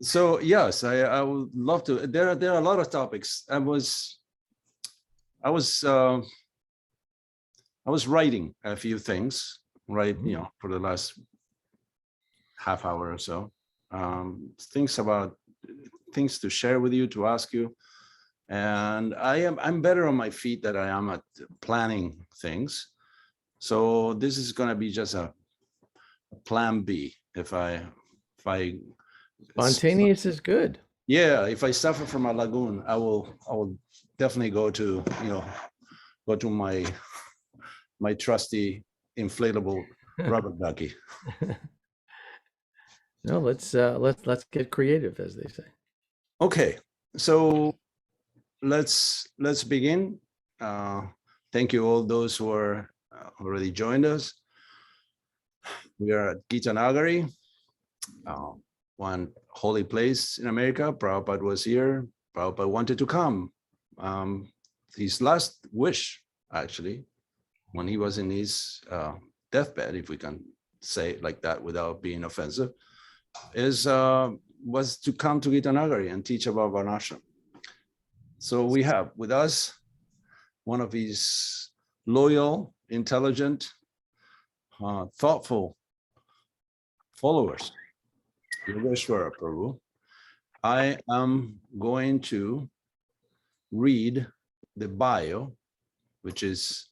So yes, I would love to. There are a lot of topics. I was writing a few things, right? You know, for the last half hour or so, things to share with you, to ask you. And I'm better on my feet than I am at planning things. So this is going to be just a plan B. If I Spontaneous is good. Yeah, if I suffer from a lagoon, I will definitely go to my trusty inflatable rubber ducky. No, let's get creative, as they say. Okay, so let's begin. Thank you all those who are already joined us. We are at Gita Nagari, one holy place in America. Prabhupada was here. Prabhupada wanted to come. His last wish, actually, when he was in his deathbed, if we can say it like that without being offensive, was to come to Gita Nagari and teach about Varna-ashram. So we have with us one of his loyal, intelligent, thoughtful followers, Yogesvara Prabhu. I am going to read the bio, which is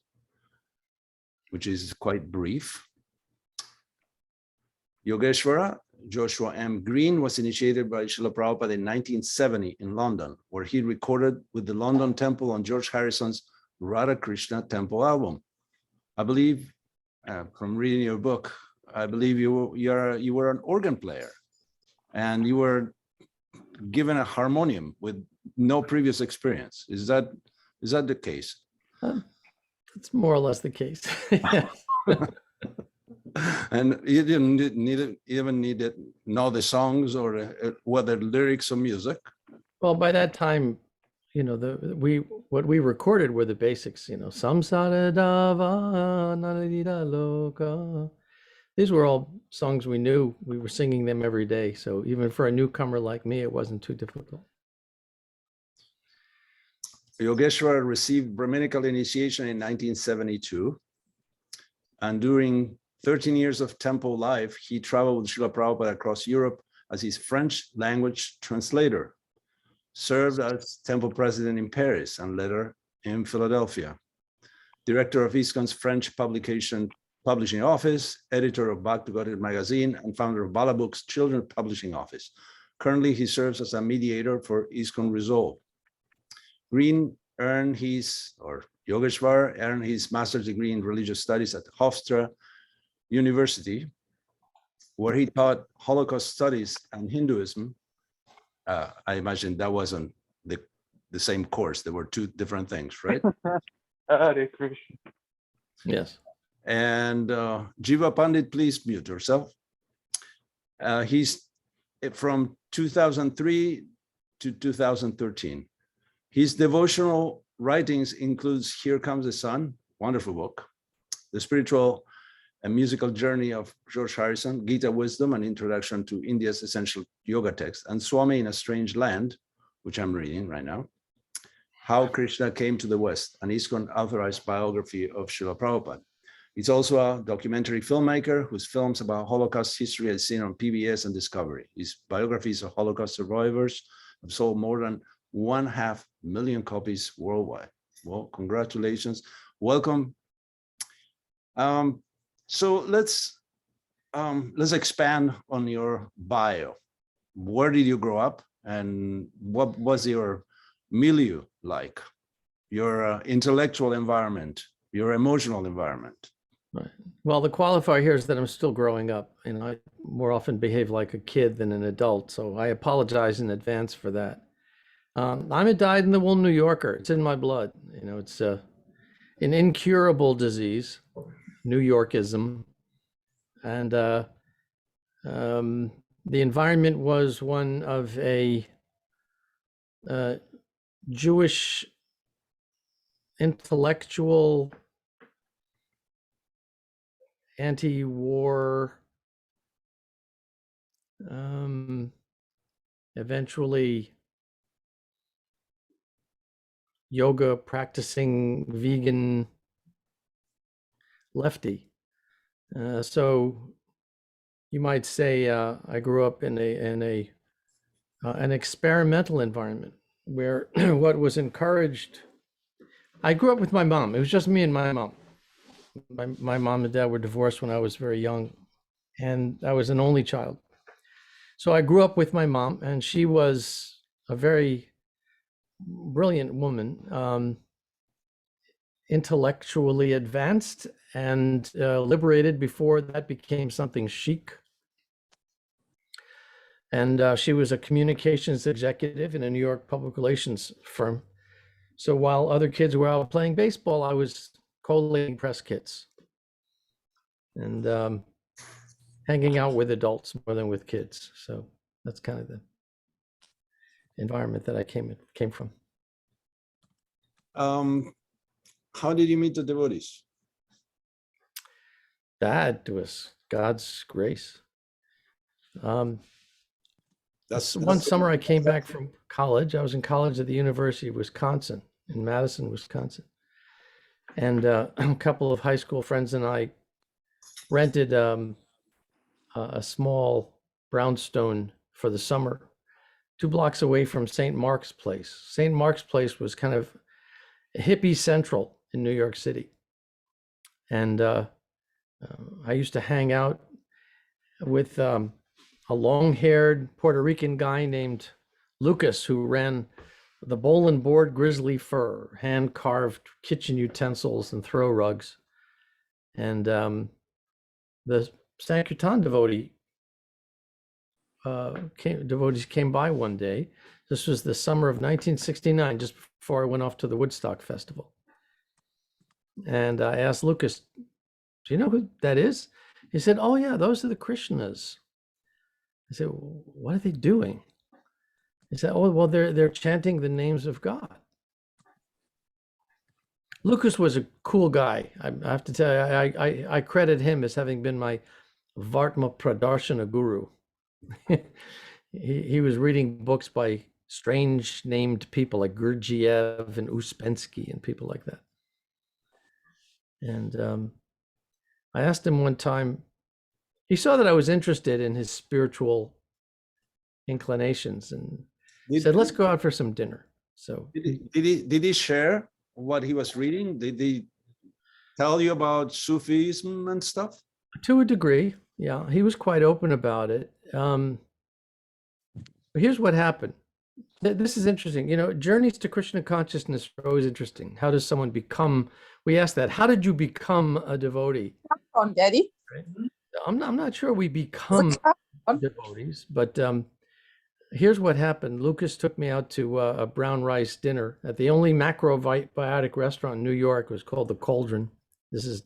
quite brief. Yogesvara Joshua M. Green was initiated by Srila Prabhupada in 1970 in London, where he recorded with the London Temple on George Harrison's Radha Krishna Temple album. I believe, from reading your book, I believe you were an organ player, and you were given a harmonium with no previous experience. Is that the case? It's more or less the case. And you didn't even need to know the songs or whether lyrics or music. Well, by that time, you know, what we recorded were the basics. You know, samsara dava nanadida loka. These were all songs we knew. We were singing them every day. So even for a newcomer like me, it wasn't too difficult. Yogesvara received Brahminical initiation in 1972. And during 13 years of temple life, he traveled with Srila Prabhupada across Europe as his French language translator, served as temple president in Paris and later in Philadelphia, director of ISKCON's French publishing office, editor of Back to Godhead magazine, and founder of Bala Books Children's Publishing Office. Currently, he serves as a mediator for ISKCON Resolve. Yogesvara earned his master's degree in religious studies at Hofstra University, where he taught Holocaust studies and Hinduism. I imagine that wasn't the same course. There were two different things, right? Hare Krishna. Yes. And Jiva Pandit, please mute yourself. He's from 2003 to 2013. His devotional writings includes Here Comes the Sun, wonderful book, The Spiritual and Musical Journey of George Harrison, Gita Wisdom, an Introduction to India's Essential Yoga Text, and Swami in a Strange Land, which I'm reading right now, How Krishna Came to the West, an ISKCON authorized biography of Srila Prabhupada. He's also a documentary filmmaker whose films about Holocaust history are seen on PBS and Discovery. His biographies of Holocaust survivors have sold more than 1.5 million copies worldwide. Well, congratulations. Welcome. So let's expand on your bio. Where did you grow up, and what was your milieu like? Your intellectual environment, your emotional environment. Right. Well, the qualifier here is that I'm still growing up, and I more often behave like a kid than an adult. So I apologize in advance for that. I'm a dyed-in-the-wool New Yorker. It's in my blood. You know, it's an incurable disease, New Yorkism, and the environment was one of a Jewish intellectual, anti-war, eventually yoga practicing vegan lefty. So you might say I grew up in an experimental environment where what was encouraged. I grew up with my mom. It was just me and my mom. My mom and dad were divorced when I was very young, and I was an only child. So I grew up with my mom, and she was a very brilliant woman, intellectually advanced and liberated before that became something chic. And she was a communications executive in a New York public relations firm. So while other kids were out playing baseball, I was collating press kits and hanging out with adults more than with kids. So that's kind of the environment that I came from. How did you meet the devotees? That was God's grace. That's one summer I came back from college. I was in college at the University of Wisconsin in Madison, Wisconsin. And a couple of high school friends and I rented a small brownstone for the summer, 2 blocks away from St. Mark's Place. St. Mark's Place was kind of hippie central in New York City. And I used to hang out with a long-haired Puerto Rican guy named Lucas, who ran the Bowl and Board Grizzly Fur, hand-carved kitchen utensils and throw rugs. And the Sankirtan devotees came by one day. This was the summer of 1969, just before I went off to the Woodstock Festival. And I asked Lucas, do you know who that is? He said, oh yeah, those are the Krishnas. I said, what are they doing? He said, oh, well, they're chanting the names of God. Lucas was a cool guy. I have to tell you, I credit him as having been my Vartma Pradarshana guru. He was reading books by strange named people like Gurdjieff and Uspensky and people like that. And I asked him one time, he saw that I was interested in his spiritual inclinations and said, let's go out for some dinner. So did he share what he was reading? Did he tell you about Sufism and stuff? To a degree, yeah. He was quite open about it. But here's what happened. This is interesting. You know, journeys to Krishna consciousness are always interesting. How does someone become? We asked that. How did you become a devotee? On, Daddy. Right? I'm not sure we become devotees, but here's what happened. Lucas took me out to a brown rice dinner at the only macrobiotic restaurant in New York. It was called the Cauldron. This is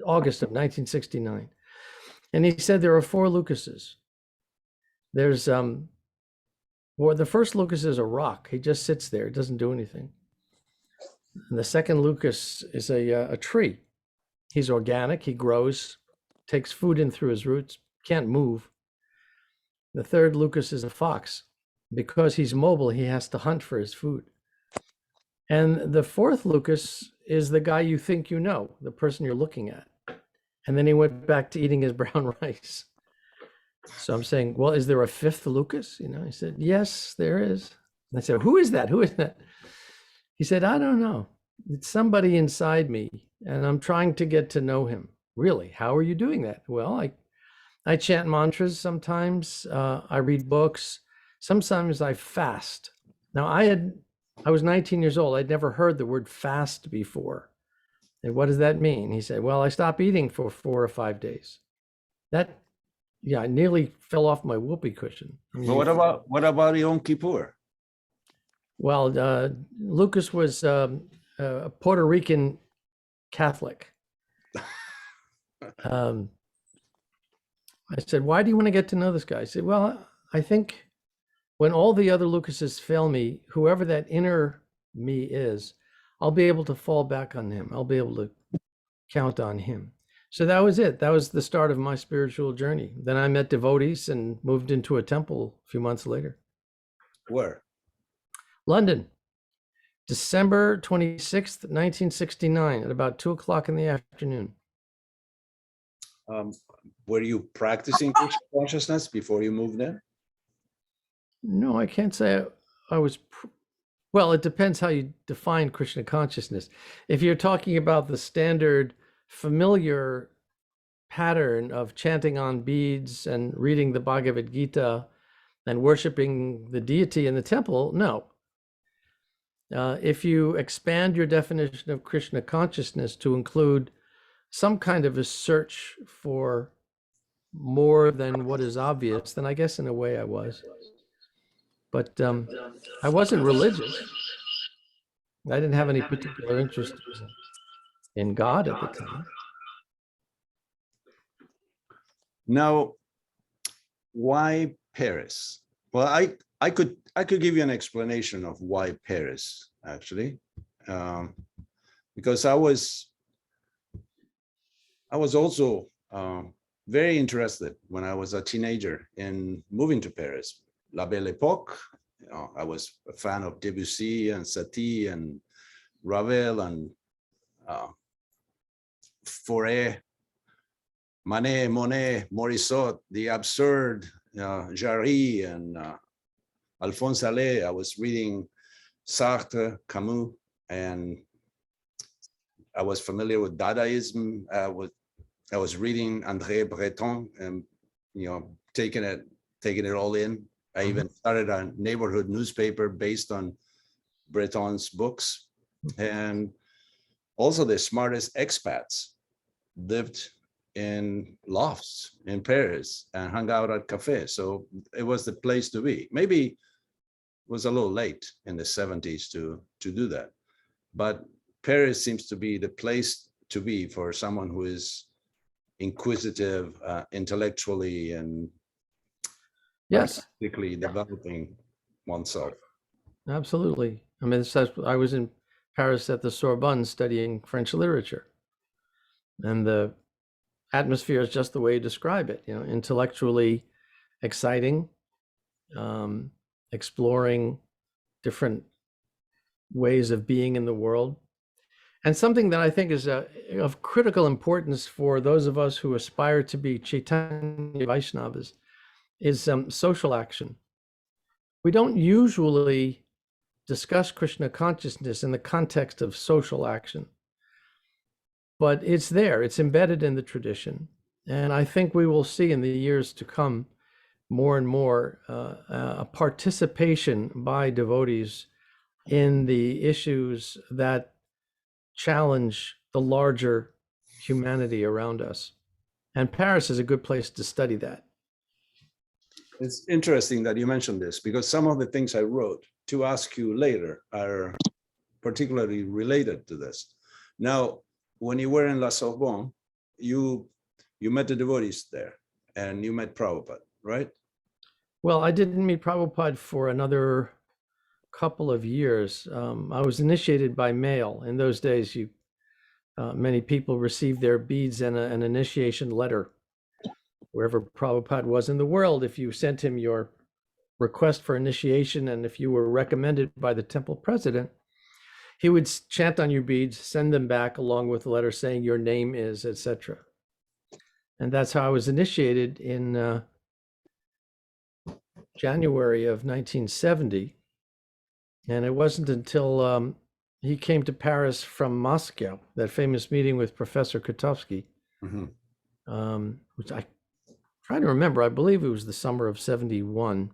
August of 1969. And he said there are 4 Lucases. There's well, the first Lucas is a rock. He just sits there. He doesn't do anything. And the second Lucas is a tree. He's organic. He grows, takes food in through his roots, can't move. The third Lucas is a fox. Because he's mobile, he has to hunt for his food. And the fourth Lucas is the guy you think you know, the person you're looking at. And then he went back to eating his brown rice. So I'm saying, well, is there a fifth Lucas? You know, he said, yes, there is. And I said, who is that? Who is that? He said, I don't know. It's somebody inside me, and I'm trying to get to know him. Really? How are you doing that? Well, I chant mantras sometimes. I read books. Sometimes I fast. Now, I was 19 years old. I'd never heard the word fast before. And what does that mean? He said, well, I stopped eating for 4 or 5 days. I nearly fell off my whoopee cushion. But what about Yom Kippur? Well, Lucas was a Puerto Rican Catholic. I said, why do you want to get to know this guy? He said, well, I think when all the other Lucases fail me, whoever that inner me is, I'll be able to fall back on him. I'll be able to count on him. So that was it. That was the start of my spiritual journey. Then I met devotees and moved into a temple a few months later. Where? London, December 26th, 1969, at about 2:00 in the afternoon. Were you practicing Krishna consciousness before you moved in? No, I can't say I was. Well, it depends how you define Krishna consciousness. If you're talking about the standard familiar pattern of chanting on beads and reading the Bhagavad Gita and worshiping the deity in the temple, no. If you expand your definition of Krishna consciousness to include some kind of a search for more than what is obvious, then I guess in a way I was. But I wasn't religious. I didn't have any particular interest in God at the time. Now, why Paris? Well, I could give you an explanation of why Paris, actually, because I was also very interested when I was a teenager in moving to Paris. La Belle Époque. I was a fan of Debussy and Satie and Ravel and Fauré, Manet, Monet, Morisot, the absurd, Jarry and Alphonse Allais. I was reading Sartre, Camus, and I was familiar with Dadaism. I was reading André Breton and taking it all in. I even started a neighborhood newspaper based on Breton's books, and also the smartest expats lived in lofts in Paris and hung out at cafes. So it was the place to be. Maybe it was a little late in the 70s to do that, but Paris seems to be the place to be for someone who is inquisitive, intellectually, and yes, practically developing oneself. Absolutely. I mean, I was in Paris at the Sorbonne studying French literature, and the atmosphere is just the way you describe it. Intellectually exciting, exploring different ways of being in the world. And something that I think is of critical importance for those of us who aspire to be Chaitanya Vaishnavas is social action. We don't usually discuss Krishna consciousness in the context of social action, but it's there, it's embedded in the tradition. And I think we will see in the years to come more and more a participation by devotees in the issues that challenge the larger humanity around us. And Paris is a good place to study that. It's interesting that you mentioned this, because some of the things I wrote to ask you later are particularly related to this. Now, when you were in La Sorbonne, you met the devotees there and you met Prabhupada, right? Well, I didn't meet Prabhupada for another couple of years. I was initiated by mail. In those days, many people received their beads and an initiation letter. Wherever Prabhupada was in the world, if you sent him your request for initiation, and if you were recommended by the temple president, he would chant on your beads, send them back along with a letter saying your name is, etc. And that's how I was initiated in January of 1970. And it wasn't until he came to Paris from Moscow, that famous meeting with Professor Kotovsky, which I try to remember. I believe it was the summer of 71.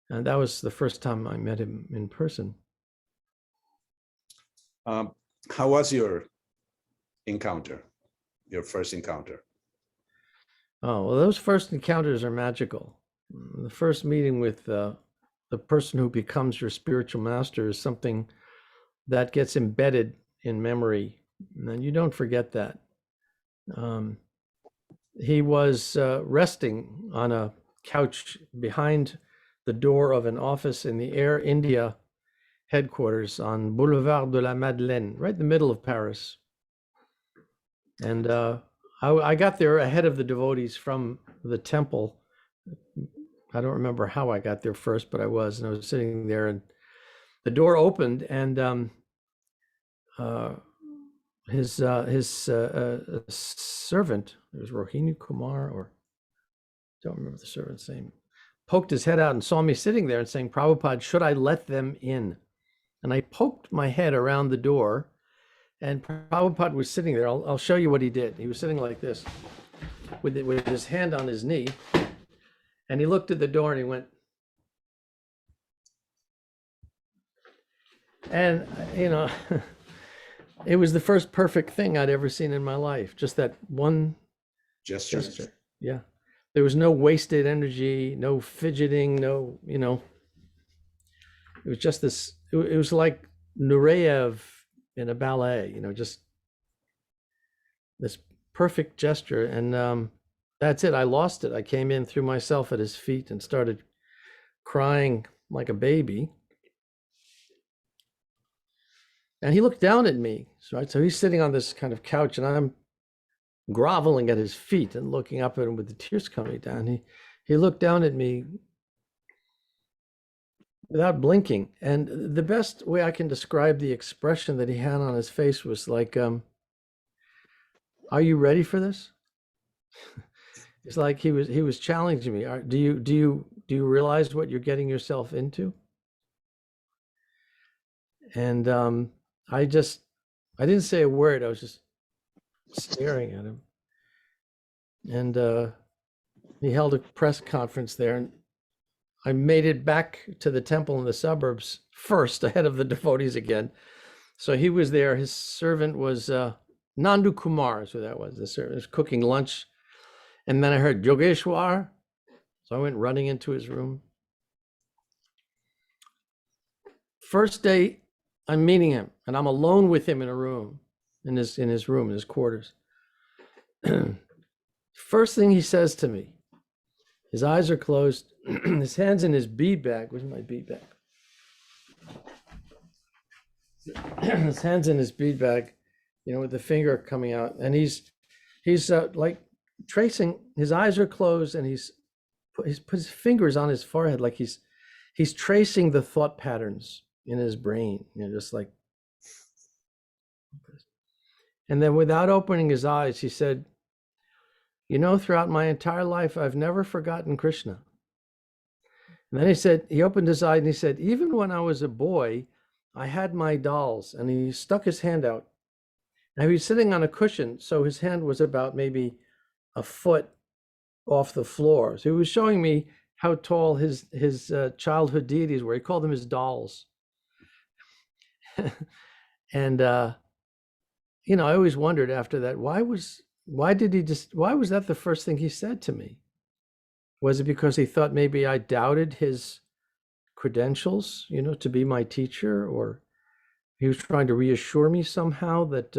And that was the first time I met him in person. How was your encounter, your first encounter? Oh, well, those first encounters are magical. The first meeting with the person who becomes your spiritual master is something that gets embedded in memory, and you don't forget that. He was resting on a couch behind the door of an office in the Air India headquarters on Boulevard de la Madeleine, right in the middle of Paris. And I got there ahead of the devotees from the temple. I don't remember how I got there first, but I was sitting there, and the door opened, and his servant, it was Rohini Kumar, or don't remember the servant's name, poked his head out and saw me sitting there and saying, "Prabhupada, should I let them in?" And I poked my head around the door, and Prabhupada was sitting there. I'll show you what he did. He was sitting like this with his hand on his knee, and he looked at the door and he went, and it was the first perfect thing I'd ever seen in my life. Just that one gesture. Yeah. There was no wasted energy, no fidgeting, no, it was just this, it was like Nureyev in a ballet, just this perfect gesture. And that's it. I lost it. I came in, threw myself at his feet and started crying like a baby. And he looked down at me, right? So he's sitting on this kind of couch and I'm groveling at his feet and looking up at him with the tears coming down. He looked down at me without blinking. And the best way I can describe the expression that he had on his face was like, are you ready for this? It's like he was challenging me. Do you realize what you're getting yourself into? And I didn't say a word. I was just staring at him. And he held a press conference there, and I made it back to the temple in the suburbs first, ahead of the devotees again. So he was there. His servant was Nandu Kumar, so that was the servant was cooking lunch. And then I heard Yogesvara. So I went running into his room. First day I'm meeting him, and I'm alone with him in a room, in his room, in his quarters. First thing he says to me, his eyes are closed, his hand's in his bead bag. Where's my bead bag? His hand's in his bead bag, with the finger coming out, and he's like tracing. His eyes are closed, and he's put his fingers on his forehead, like he's tracing the thought patterns in his brain, just like. And then, without opening his eyes, he said, throughout my entire life, I've never forgotten Krishna. And then he opened his eye and he said, even when I was a boy, I had my dolls. And he stuck his hand out. Now he was sitting on a cushion, so his hand was about maybe a foot off the floor. So he was showing me how tall his childhood deities were. He called them his dolls. And I always wondered after that, why was that the first thing he said to me? Was it because he thought maybe I doubted his credentials, to be my teacher, or he was trying to reassure me somehow that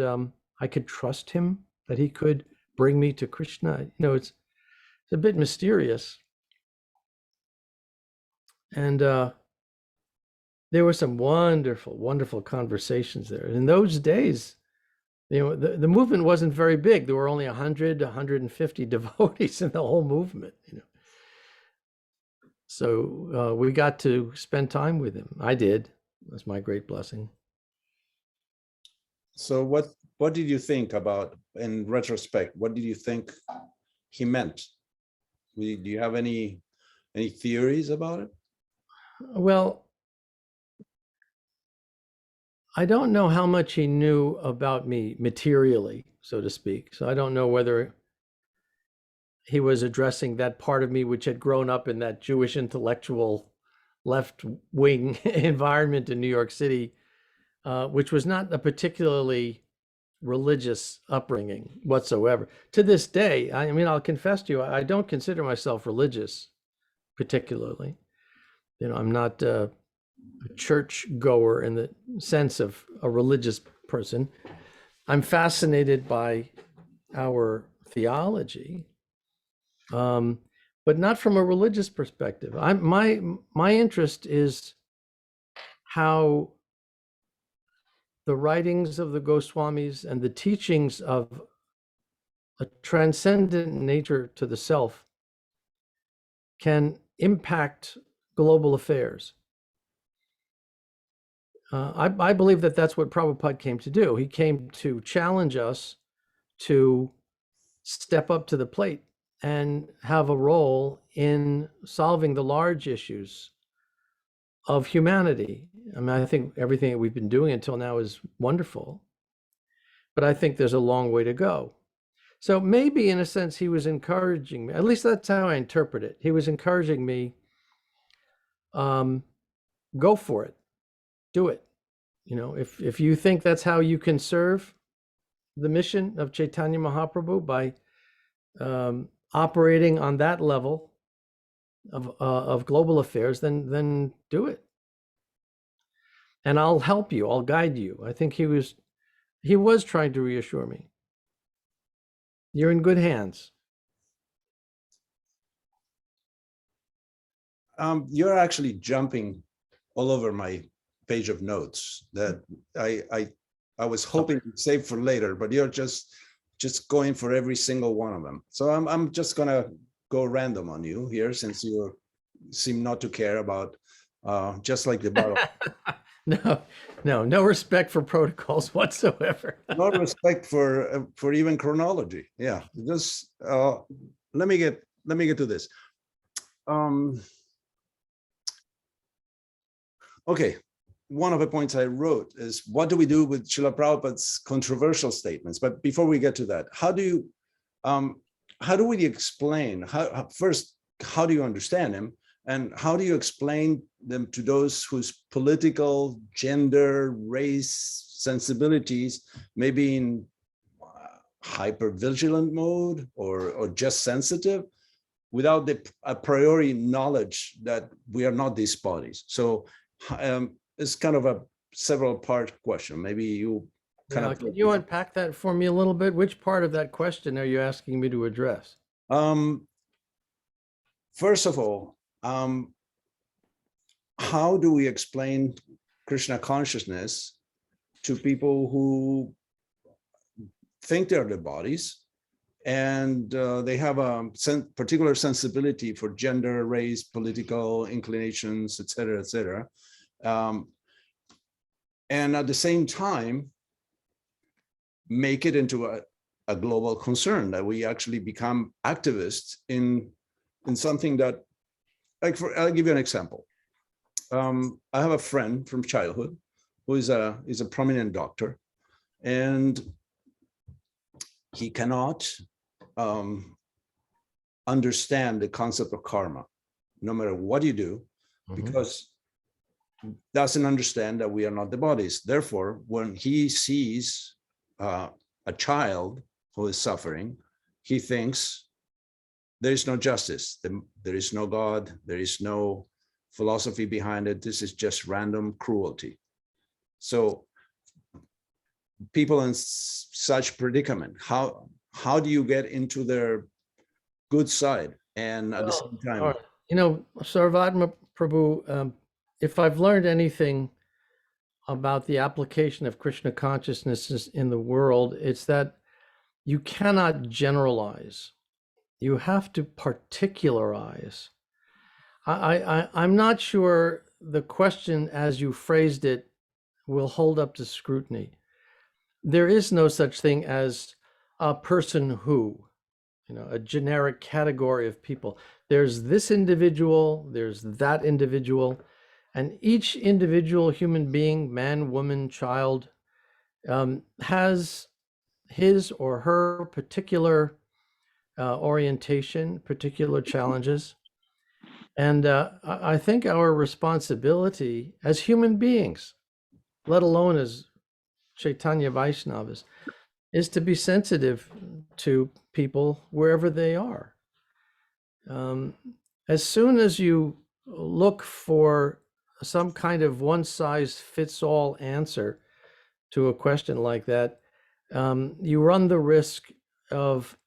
I could trust him, that he could bring me to Krishna? It's a bit mysterious. And there were some wonderful, wonderful conversations there. In those days, the movement wasn't very big. There were only 100, 150 devotees in the whole movement, So we got to spend time with him. I did. It was my great blessing. So what did you think about, in retrospect, what did you think he meant? Do you have any theories about it? Well, I don't know how much he knew about me materially, so to speak. So I don't know whether he was addressing that part of me which had grown up in that Jewish intellectual left-wing environment in New York City, which was not a particularly religious upbringing whatsoever. To this day, I'll confess to you, I don't consider myself religious particularly. I'm not a church goer in the sense of a religious person. I'm fascinated by our theology, but not from a religious perspective. My interest is how the writings of the Goswamis and the teachings of a transcendent nature to the self can impact global affairs. I believe that that's what Prabhupada came to do. He came to challenge us to step up to the plate and have a role in solving the large issues of humanity. I mean, I think everything that we've been doing until now is wonderful, but I think there's a long way to go. So maybe in a sense, he was encouraging me, at least that's how I interpret it. He was encouraging me, go for it, do it. You know, if you think that's how you can serve the mission of Chaitanya Mahaprabhu by operating on that level of global affairs, then do it. And I'll help you, I'll guide you. I think he was trying to reassure me. You're in good hands. You're actually jumping all over my page of notes that I was hoping to save for later, but you're just going for every single one of them. So I'm just gonna go random on you here, since you seem not to care about just like the bottle. No respect for protocols whatsoever. No respect for even chronology. Yeah, just let me get to this. Okay, one of the points I wrote is, what do we do with Srila Prabhupada's controversial statements? But before we get to that, how do we explain, first, how do you understand him? And how do you explain them to those whose political, gender, race sensibilities may be in hyper-vigilant mode or just sensitive, without the a priori knowledge that we are not these bodies? So it's kind of a several part question. Maybe you kind of... Can you unpack that for me a little bit? Which part of that question are you asking me to address? First of all, how do we explain Krishna consciousness to people who think they're the bodies, and they have a particular sensibility for gender, race, political inclinations, et cetera, and at the same time make it into a global concern, that we actually become activists in something that, like, I'll give you an example. I have a friend from childhood who is a prominent doctor, and he cannot understand the concept of karma, no matter what you do, because doesn't understand that we are not the bodies. Therefore, when he sees a child who is suffering, he thinks there is no justice, there is no God, there is no philosophy behind it. This is just random cruelty. So people in such predicament, how do you get into their good side and at the same time? Right. You know, Sarvadma Prabhu, if I've learned anything about the application of Krishna consciousness in the world, it's that you cannot generalize. You have to particularize. I'm not sure the question as you phrased it will hold up to scrutiny. There is no such thing as a person who, you know, a generic category of people. There's this individual, there's that individual, and each individual human being, man, woman, child, has his or her particular orientation, particular challenges. And I think our responsibility as human beings, let alone as Chaitanya Vaishnavas, is to be sensitive to people wherever they are. As soon as you look for some kind of one-size-fits-all answer to a question like that, you run the risk of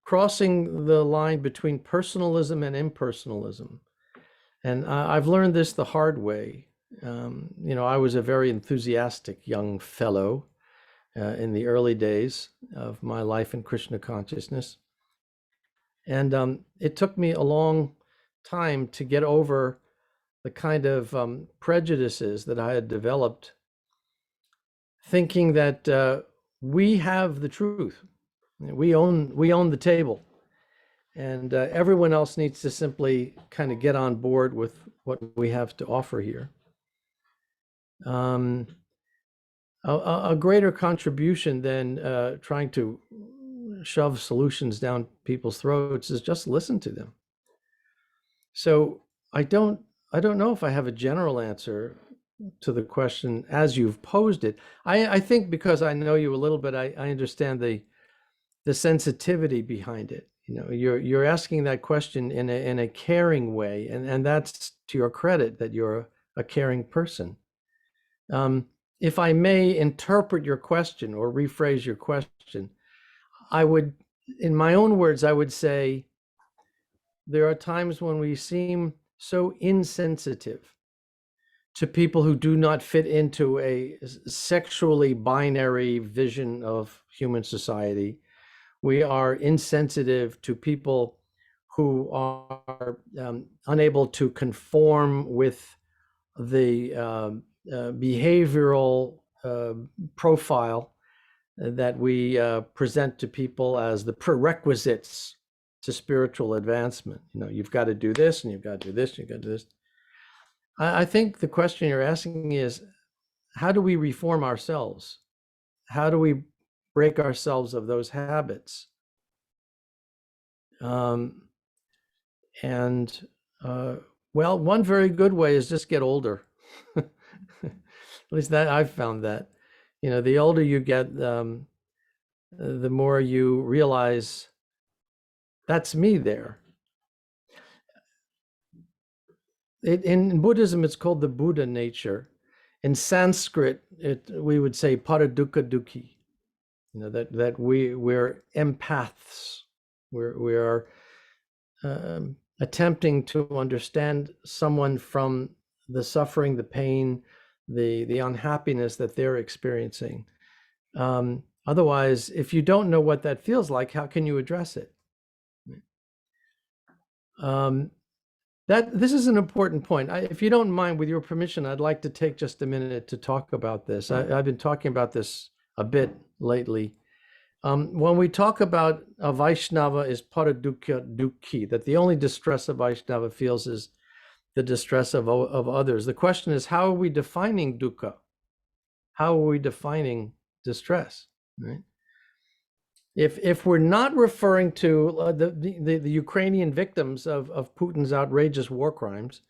crossing the line between personalism and impersonalism. And I've learned this the hard way. You know, I was a very enthusiastic young fellow in the early days of my life in Krishna Consciousness. And it took me a long time to get over the kind of prejudices that I had developed, thinking that we have the truth. We own the table, and everyone else needs to simply kind of get on board with what we have to offer here. A greater contribution than trying to shove solutions down people's throats is just listen to them. So I don't know if I have a general answer to the question as you've posed it. I think because I know you a little bit, I understand the sensitivity behind it. You know, you're asking that question in a caring way, and that's to your credit that you're a caring person. If I may interpret your question or rephrase your question, I would, in my own words, I would say there are times when we seem so insensitive to people who do not fit into a sexually binary vision of human society. We are insensitive to people who are unable to conform with the behavioral profile that we present to people as the prerequisites to spiritual advancement. You know, you've got to do this, and you've got to do this, and you've got to do this. I think the question you're asking is, how do we reform ourselves? How do we break ourselves of those habits? Well, one very good way is just get older. At least that I've found that. You know, the older you get, the more you realize that's me there. In Buddhism, it's called the Buddha nature. In Sanskrit, we would say paradukkha dukkhi. You know, that we're empaths. We are attempting to understand someone from the suffering, the pain, the unhappiness that they're experiencing. Otherwise, if you don't know what that feels like, how can you address it? This is an important point. If you don't mind, with your permission, I'd like to take just a minute to talk about this. I've been talking about this a bit lately. When we talk about a Vaishnava is paradukkha dukkhi, that the only distress a Vaishnava feels is the distress of others. The question is, how are we defining dukkha? How are we defining distress? Right? If we're not referring to the Ukrainian victims of Putin's outrageous war crimes,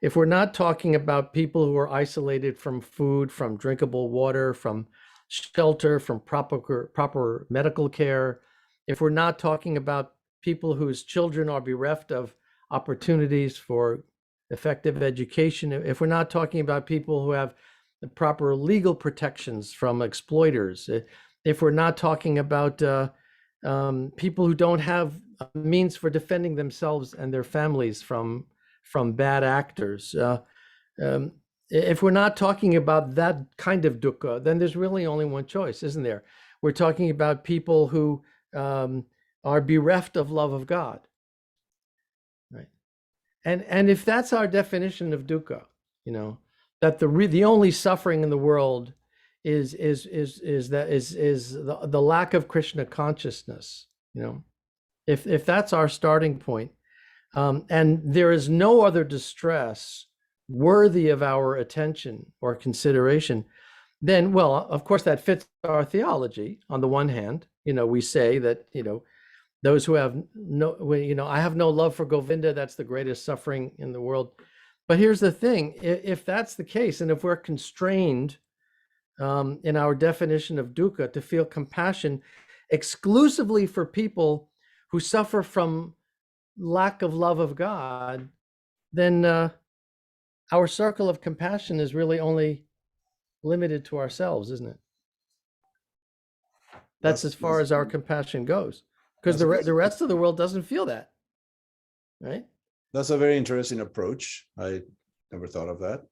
if we're not talking about people who are isolated from food, from drinkable water, from shelter, from proper medical care, if we're not talking about people whose children are bereft of opportunities for effective education, if we're not talking about people who have the proper legal protections from exploiters, if we're not talking about people who don't have means for defending themselves and their families from bad actors, if we're not talking about that kind of dukkha, then there's really only one choice, isn't there? We're talking about people who are bereft of love of God, right? And if that's our definition of dukkha, you know, that the only suffering in the world is the lack of Krishna consciousness, you know, if that's our starting point, and there is no other distress worthy of our attention or consideration, then, well, of course, that fits our theology. On the one hand, you know, we say that, you know, those who have no, you know, I have no love for Govinda, that's the greatest suffering in the world. But here's the thing, if that's the case, and if we're constrained in our definition of dukkha to feel compassion exclusively for people who suffer from lack of love of God, then our circle of compassion is really only limited to ourselves, isn't it? That's as far as our compassion goes, because the rest of the world doesn't feel that, right? That's a very interesting approach. I never thought of that.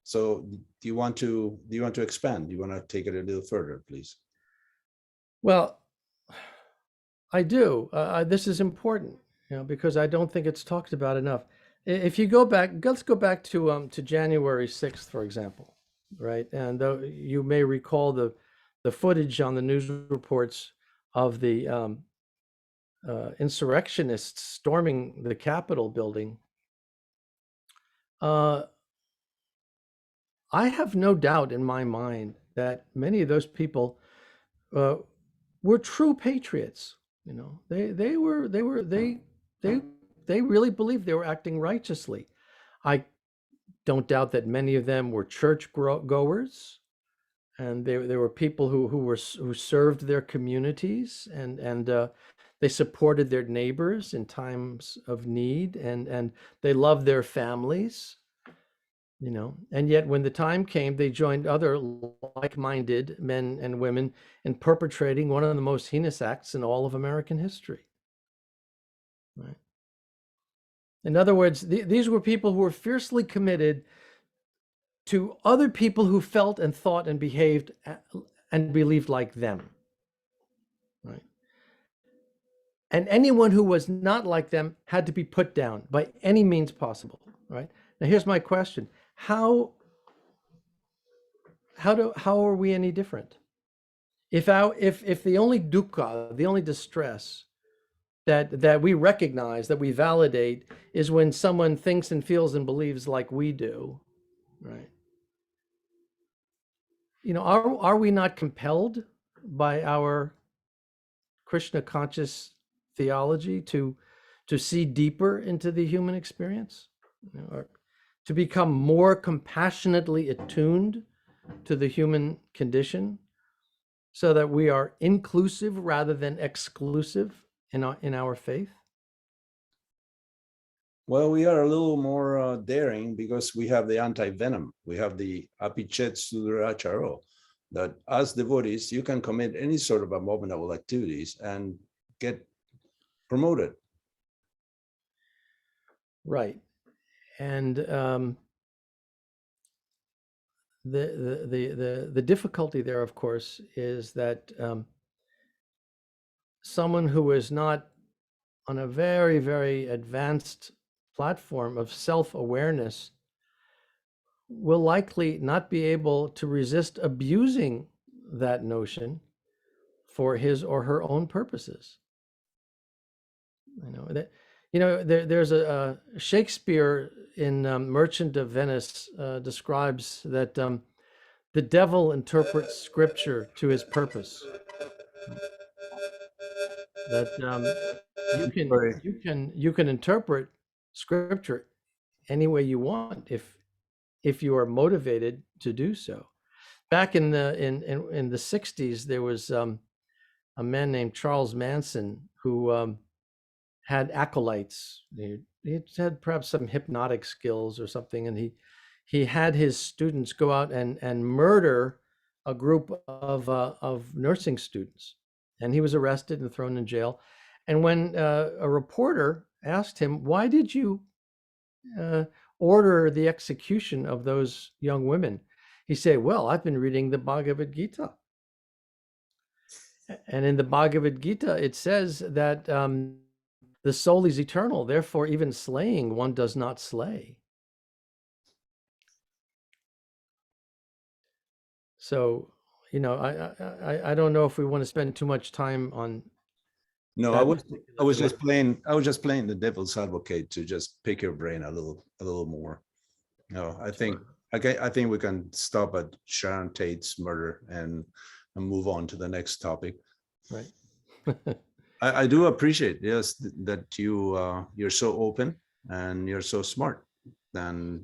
So do you want to expand? Do you want to take it a little further, please? Well, I do. This is important, because I don't think it's talked about enough. If you go back, let's go back to January 6th, for example, right? And you may recall the footage on the news reports of the insurrectionists storming the Capitol building. I have no doubt in my mind that many of those people were true patriots. They really believed they were acting righteously. I don't doubt that many of them were church goers, and they were people who served their communities, and they supported their neighbors in times of need, and they loved their families. And yet when the time came, they joined other like-minded men and women in perpetrating one of the most heinous acts in all of American history. Right? In other words, these were people who were fiercely committed to other people who felt and thought and behaved and believed like them. Right? And anyone who was not like them had to be put down by any means possible. Right? Now here's my question. How are we any different? If the only dukkha, the only distress that we recognize, that we validate, is when someone thinks and feels and believes like we do, right? Are we not compelled by our Krishna conscious theology to see deeper into the human experience, or to become more compassionately attuned to the human condition, so that we are inclusive rather than exclusive in our faith? Well, we are a little more daring because we have the anti-venom. We have the apichet suduracharo, that as devotees, you can commit any sort of abominable activities and get promoted. Right. And the difficulty there, of course, is that someone who is not on a very, very advanced platform of self-awareness will likely not be able to resist abusing that notion for his or her own purposes. There's a Shakespeare in Merchant of Venice describes that the devil interprets scripture to his purpose. That you can interpret scripture any way you want if you are motivated to do so. Back in the 60s, there was a man named Charles Manson who had acolytes. He had perhaps some hypnotic skills or something, and he had his students go out and murder a group of nursing students, and he was arrested and thrown in jail. And when a reporter asked him, "Why did you order the execution of those young women?" he said, "Well, I've been reading the Bhagavad Gita. And in the Bhagavad Gita, it says that the soul is eternal. Therefore, even slaying one does not slay." So, I don't know if we want to spend too much time on. No, I was just playing the devil's advocate to just pick your brain a little more. No, I think we can stop at Sharon Tate's murder and move on to the next topic. Right. I do appreciate, yes, that you're so open and you're so smart and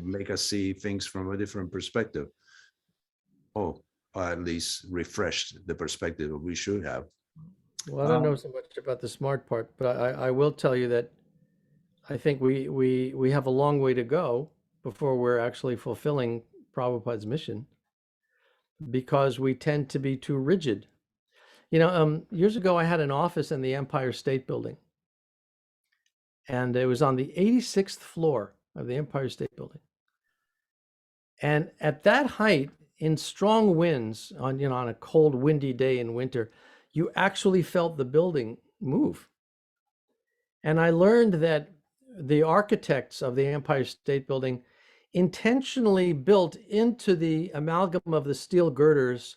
make us see things from a different perspective. Or at least refresh the perspective that we should have. Well, I don't know so much about the smart part, but I will tell you that I think we have a long way to go before we're actually fulfilling Prabhupada's mission, because we tend to be too rigid. Years ago, I had an office in the Empire State Building, and it was on the 86th floor of the Empire State Building. And at that height, in strong winds, on a cold, windy day in winter, you actually felt the building move. And I learned that the architects of the Empire State Building intentionally built into the amalgam of the steel girders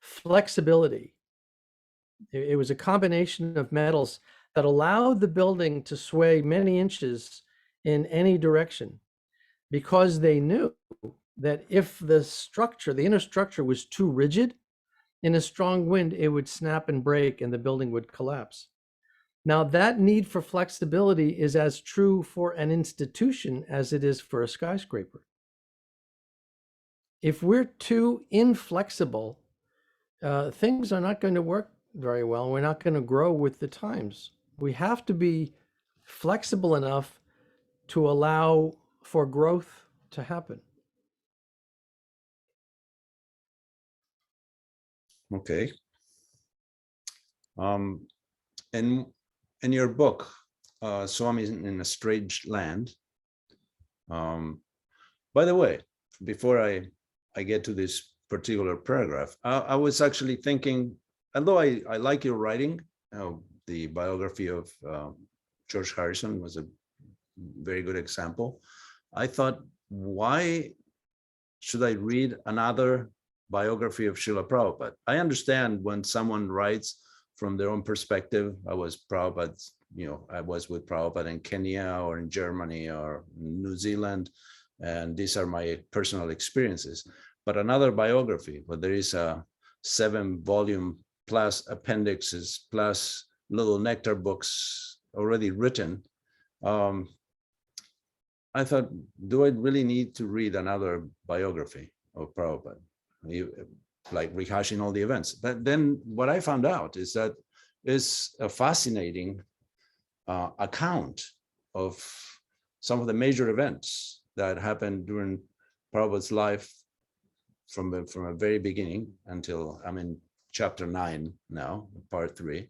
flexibility. It was a combination of metals that allowed the building to sway many inches in any direction, because they knew that if the structure, the inner structure, was too rigid, in a strong wind, it would snap and break and the building would collapse. Now, that need for flexibility is as true for an institution as it is for a skyscraper. If we're too inflexible, things are not going to work very well. We're not going to grow with the times. We have to be flexible enough to allow for growth to happen. Okay. In your book, Swami in a Strange Land. By the way, before I get to this particular paragraph, I was actually thinking, although I like your writing, the biography of George Harrison was a very good example. I thought, why should I read another biography of Srila Prabhupada? I understand when someone writes from their own perspective. I was Prabhupada's, I was with Prabhupada in Kenya or in Germany or New Zealand, and these are my personal experiences. But another biography, where there is a 7-volume plus appendixes plus little nectar books already written, I thought, do I really need to read another biography of Prabhupada, like rehashing all the events? But then what I found out is that it's a fascinating account of some of the major events that happened during Prabhupada's life from a very beginning until I'm in chapter 9 now, part 3.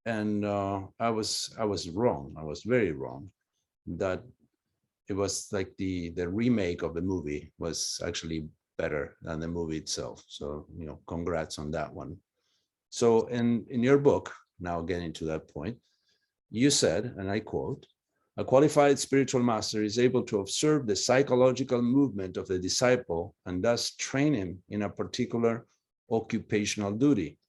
And I was wrong. I was very wrong that it was like the remake of the movie was actually better than the movie itself. So, congrats on that one. So in your book, now getting to that point, you said, and I quote, "A qualified spiritual master is able to observe the psychological movement of the disciple and thus train him in a particular occupational duty."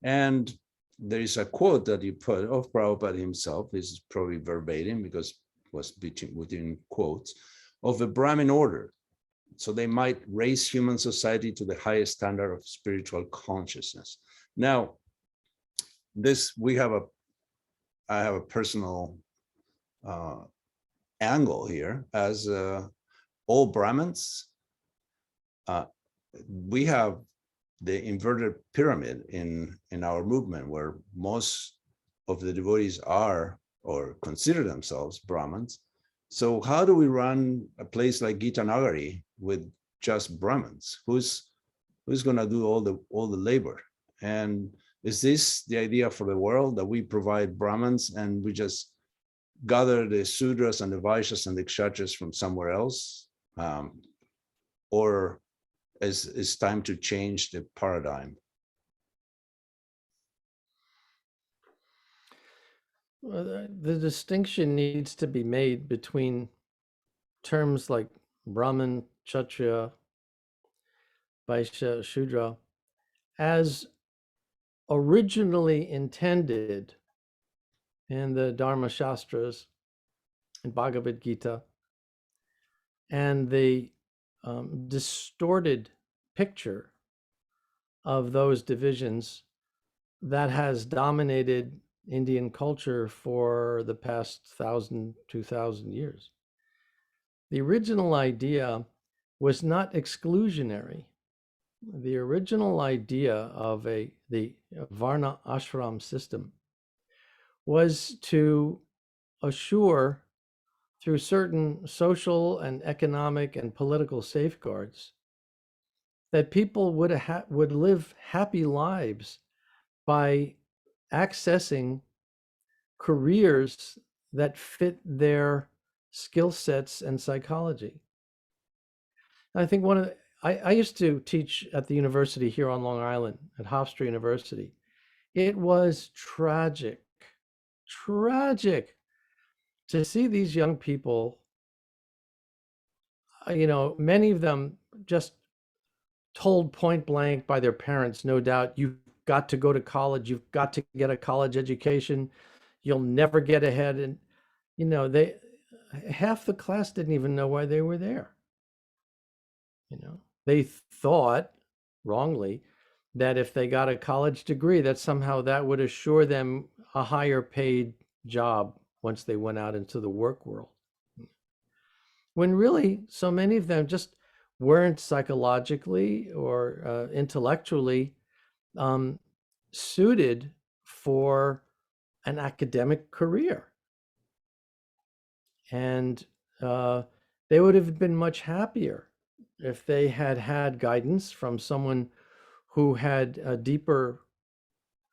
And there is a quote that you put of Prabhupada himself. This is probably verbatim because it was within quotes, of the Brahmin order, so they might raise human society to the highest standard of spiritual consciousness. Now, I have a personal angle here. As all Brahmins, we have the inverted pyramid in our movement, where most of the devotees are or consider themselves Brahmins. So how do we run a place like Gita Nagari with just Brahmins? Who's going to do all the labor? And is this the idea for the world, that we provide Brahmins and we just gather the Sudras and the Vaishyas and the Kshatriyas from somewhere else? Or it's time to change the paradigm? Well, the distinction needs to be made between terms like Brahmin, Kshatriya, Vaishya, Shudra, as originally intended in the Dharma Shastras and Bhagavad Gita, and the distorted picture of those divisions that has dominated Indian culture for the past 1,000, 2,000 years. The original idea was not exclusionary. The original idea of the Varna-ashram system was to assure, through certain social and economic and political safeguards, that people would live happy lives by accessing careers that fit their skill sets and psychology. I think I used to teach at the university here on Long Island, at Hofstra University. It was tragic, tragic to see these young people, many of them just told point blank by their parents, no doubt, you've got to go to college, you've got to get a college education, you'll never get ahead. And, they half the class didn't even know why they were there. They thought wrongly that if they got a college degree, that somehow that would assure them a higher paid job once they went out into the work world. When really, so many of them just weren't psychologically or intellectually suited for an academic career. And they would have been much happier if they had had guidance from someone who had a deeper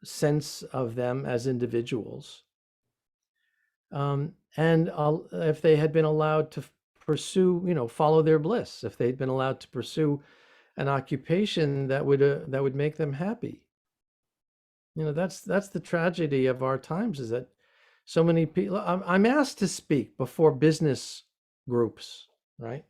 sense of them as individuals. And if they had been allowed to pursue, follow their bliss, if they'd been allowed to pursue an occupation that would make them happy. That's the tragedy of our times, is that so many people, I'm asked to speak before business groups, right?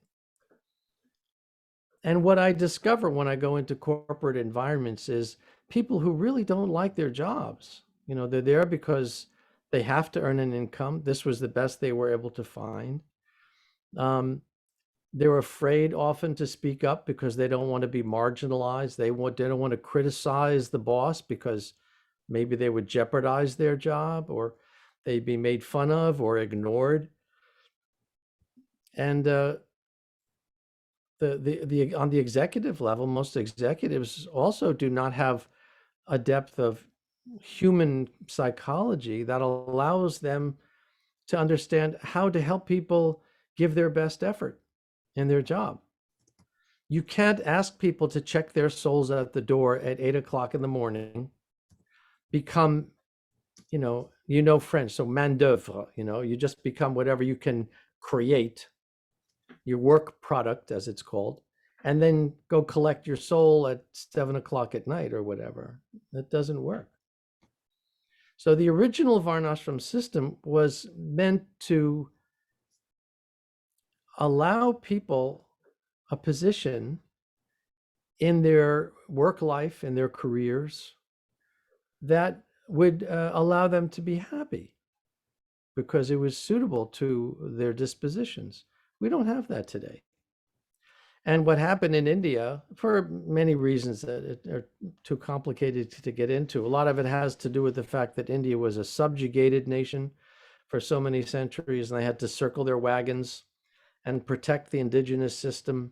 And what I discover when I go into corporate environments is people who really don't like their jobs. They're there because they have to earn an income. This was the best they were able to find. They're afraid often to speak up because they don't want to be marginalized. They don't want to criticize the boss because maybe they would jeopardize their job, or they'd be made fun of or ignored. And on the executive level, most executives also do not have a depth of human psychology that allows them to understand how to help people give their best effort in their job. You can't ask people to check their souls at the door at 8 o'clock in the morning, become, French, so main d'oeuvre, you just become whatever you can create, your work product, as it's called, and then go collect your soul at 7 o'clock at night or whatever. That doesn't work. So the original Varna-ashram system was meant to allow people a position in their work life, in their careers, that would allow them to be happy because it was suitable to their dispositions. We don't have that today. And what happened in India, for many reasons that are too complicated to get into, a lot of it has to do with the fact that India was a subjugated nation for so many centuries, and they had to circle their wagons and protect the indigenous system.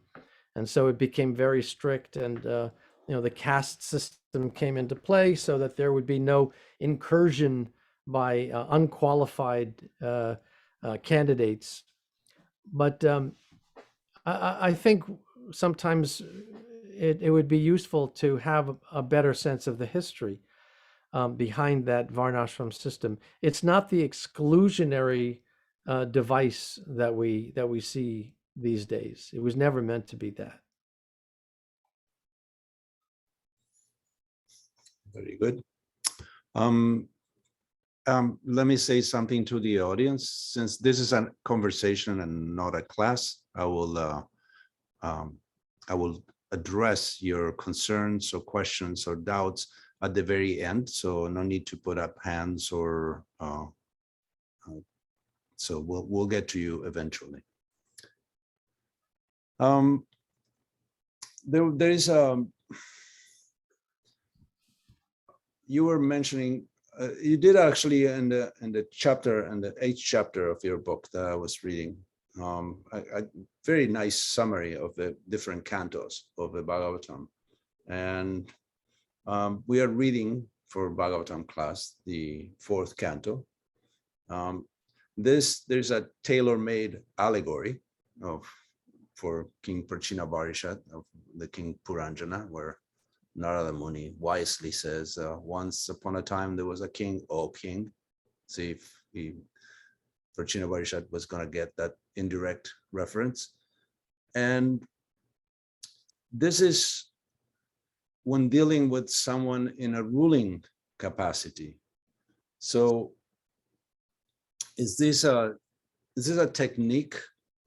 And so it became very strict, and the caste system came into play so that there would be no incursion by unqualified candidates. But I think sometimes it would be useful to have a better sense of the history behind that Varna-ashram system. It's not the exclusionary device that we see these days. It was never meant to be that. Very good. Let me say something to the audience. Since this is a conversation and not a class, I will address your concerns or questions or doubts at the very end. So no need to put up hands or so we'll get to you eventually. There is you were mentioning. You did actually in the chapter, in the 8th chapter of your book that I was reading, a very nice summary of the different cantos of the Bhagavatam, and we are reading for Bhagavatam class the 4th canto. There's a tailor-made allegory for King Prachinabarishat of the King Puranjana, where Narada Muni wisely says, once upon a time there was a king, oh king. See if Prachinabarishat was going to get that indirect reference. And this is when dealing with someone in a ruling capacity. So is this a technique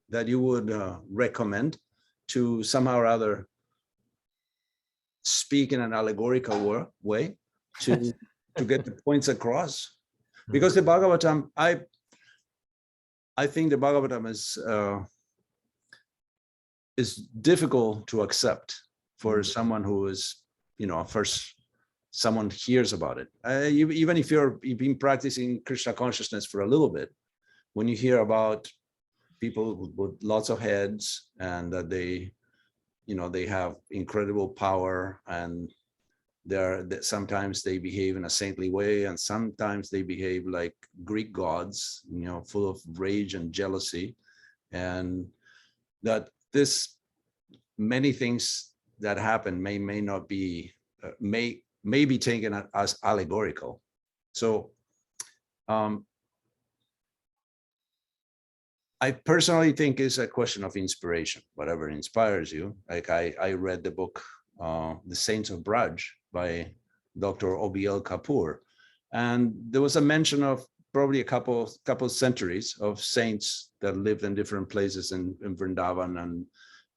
that you would recommend to somehow or other speak in an allegorical way to get the points across? Because the Bhagavatam, I think the Bhagavatam is difficult to accept for someone who is, first someone hears about it. Even if you've been practicing Krishna consciousness for a little bit, when you hear about people with lots of heads and that they have incredible power, and sometimes they behave in a saintly way, and sometimes they behave like Greek gods, full of rage and jealousy, and that many things that happen may not be may be taken as allegorical. So I personally think it's a question of inspiration, whatever inspires you. Like I read the book The Saints of Braj by Dr. O.B.L. Kapoor, and there was a mention of probably a couple centuries of saints that lived in different places in Vrindavan, and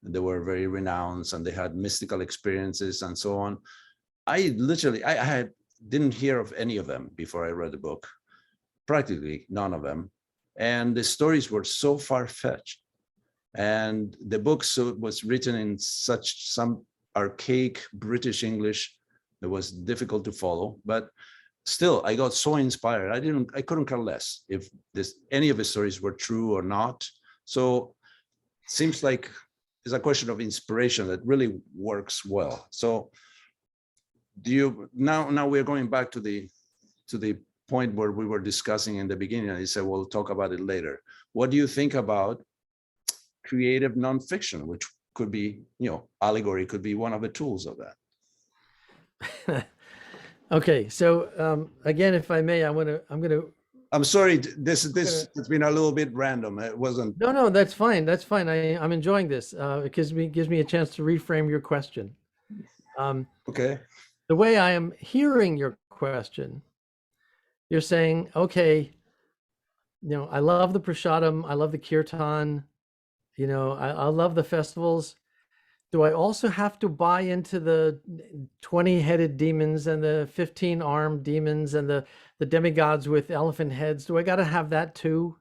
they were very renowned, and they had mystical experiences and so on. I didn't hear of any of them before I read the book, practically none of them. And the stories were so far-fetched. And the book was written in some archaic British English that was difficult to follow, but still I got so inspired. I couldn't care less if any of the stories were true or not. So it seems like it's a question of inspiration that really works well. So now we're going back to the point where we were discussing in the beginning, and you said we'll talk about it later. What do you think about creative nonfiction, which could be, allegory could be one of the tools of that? Okay, so again, if I may, I'm sorry, this has been a little bit random. It wasn't. No, that's fine. That's fine. I'm enjoying this. It gives me a chance to reframe your question. Okay. The way I am hearing your question, you're saying, okay, I love the prasadam, I love the kirtan, I love the festivals. Do I also have to buy into the 20-headed demons and the 15-armed demons and the demigods with elephant heads? Do I got to have that too?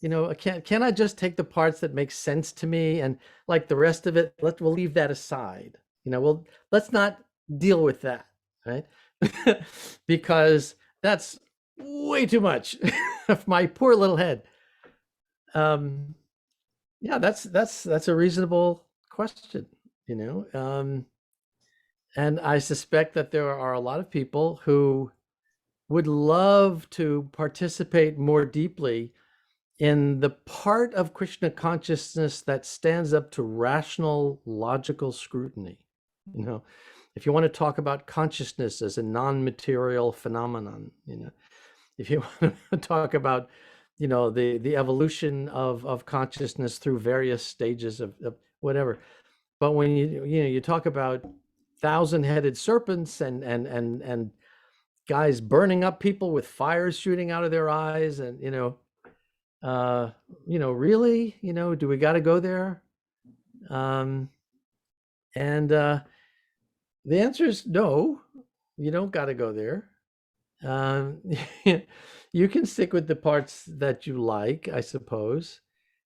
Can I just take the parts that make sense to me, and like the rest of it, we'll leave that aside. Let's not deal with that, right? Because that's way too much of my poor little head. Yeah, that's a reasonable question, and I suspect that there are a lot of people who would love to participate more deeply in the part of Krishna consciousness that stands up to rational, logical scrutiny. If you want to talk about consciousness as a non-material phenomenon, if you want to talk about, the evolution of consciousness through various stages of whatever. But when you talk about 1,000-headed serpents and guys burning up people with fires shooting out of their eyes, and really, do we got to go there? And the answer is no. You don't got to go there. You can stick with the parts that you like, I suppose.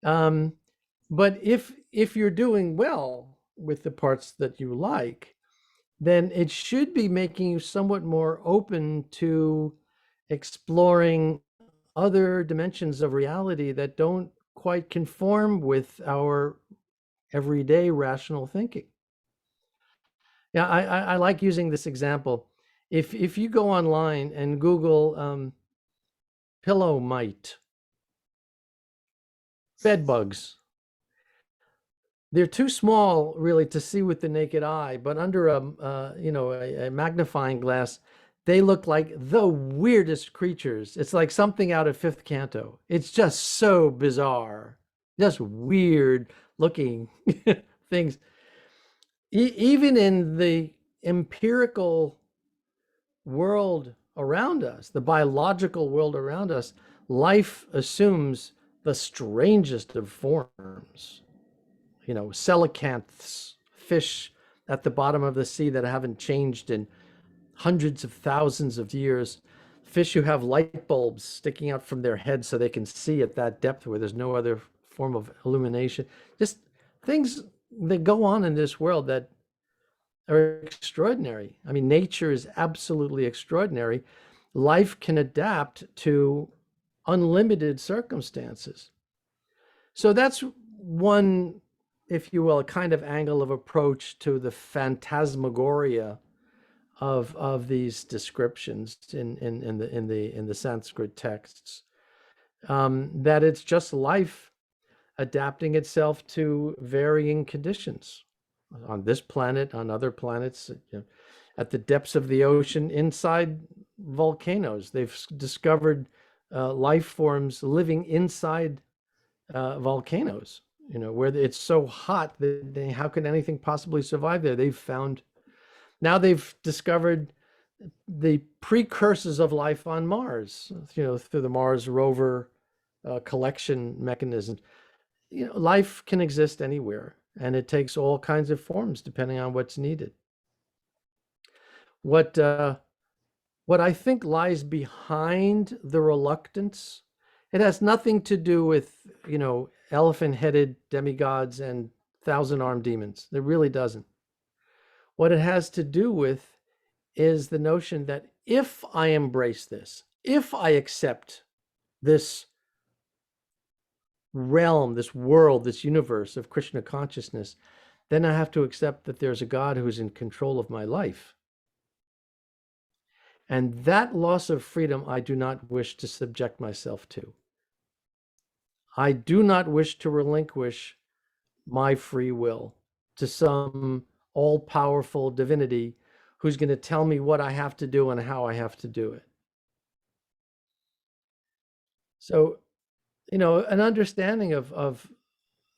But if you're doing well with the parts that you like, then it should be making you somewhat more open to exploring other dimensions of reality that don't quite conform with our everyday rational thinking. Yeah, I like using this example. If you go online and Google pillow mite, bed bugs, they're too small really to see with the naked eye, but under a magnifying glass, they look like the weirdest creatures. It's like something out of Fifth Canto. It's just so bizarre, just weird looking things. even in the empirical world around us, the biological world around us, life assumes the strangest of forms. You know, coelacanths, fish at the bottom of the sea that haven't changed in hundreds of thousands of years, fish who have light bulbs sticking out from their heads so they can see at that depth where there's no other form of illumination. Just things that go on in this world that are extraordinary. I mean, nature is absolutely extraordinary. Life can adapt to unlimited circumstances. So that's one, if you will, a kind of angle of approach to the phantasmagoria of these descriptions in the Sanskrit texts. That it's just life adapting itself to varying conditions on this planet, on other planets, you know, at the depths of the ocean, inside volcanoes. They've discovered life forms living inside volcanoes, you know, where it's so hot that how can anything possibly survive there? Now they've discovered the precursors of life on Mars, you know, through the Mars rover collection mechanisms. You know, life can exist anywhere, and it takes all kinds of forms depending on what's needed. What I think lies behind the reluctance, it has nothing to do with, you know, elephant-headed demigods and thousand-armed demons. It really doesn't. What it has to do with is the notion that if I embrace this, if I accept this realm, this world, this universe of Krishna consciousness, then I have to accept that there's a God who's in control of my life. And that loss of freedom, I do not wish to subject myself to. I do not wish to relinquish my free will to some all-powerful divinity who's going to tell me what I have to do and how I have to do it. So, you know, an understanding of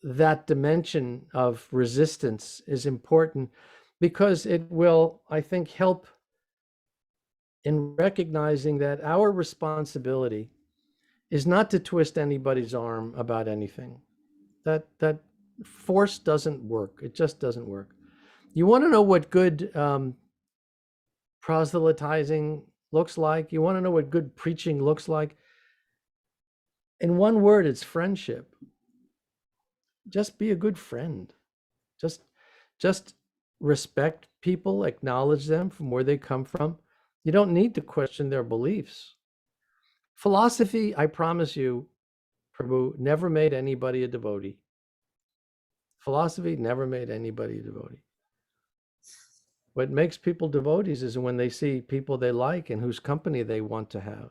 that dimension of resistance is important because it will, I think, help in recognizing that our responsibility is not to twist anybody's arm about anything. That force doesn't work. It just doesn't work. You want to know what good proselytizing looks like? You want to know what good preaching looks like? In one word, it's friendship. Just be a good friend. Just respect people, acknowledge them from where they come from. You don't need to question their beliefs. Philosophy, I promise you, Prabhu, never made anybody a devotee. Philosophy never made anybody a devotee. What makes people devotees is when they see people they like and whose company they want to have.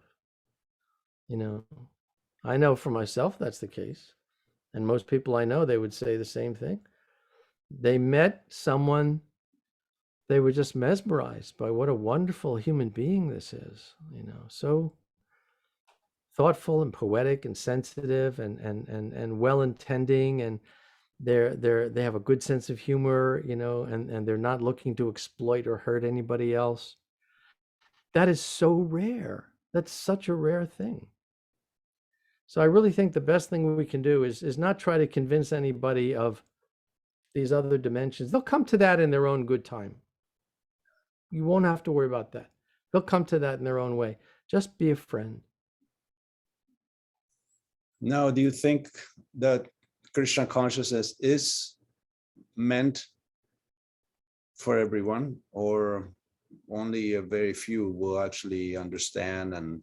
You know, I know for myself that's the case. And most people I know, they would say the same thing. They met someone, they were just mesmerized by what a wonderful human being this is, you know, so thoughtful and poetic and sensitive and well-intending, and they have a good sense of humor, you know, and they're not looking to exploit or hurt anybody else. That is so rare. That's such a rare thing. So I really think the best thing we can do is not try to convince anybody of these other dimensions. They'll come to that in their own good time. You won't have to worry about that. They'll come to that in their own way. Just be a friend. Now, do you think that Krishna consciousness is meant for everyone, or only a very few will actually understand and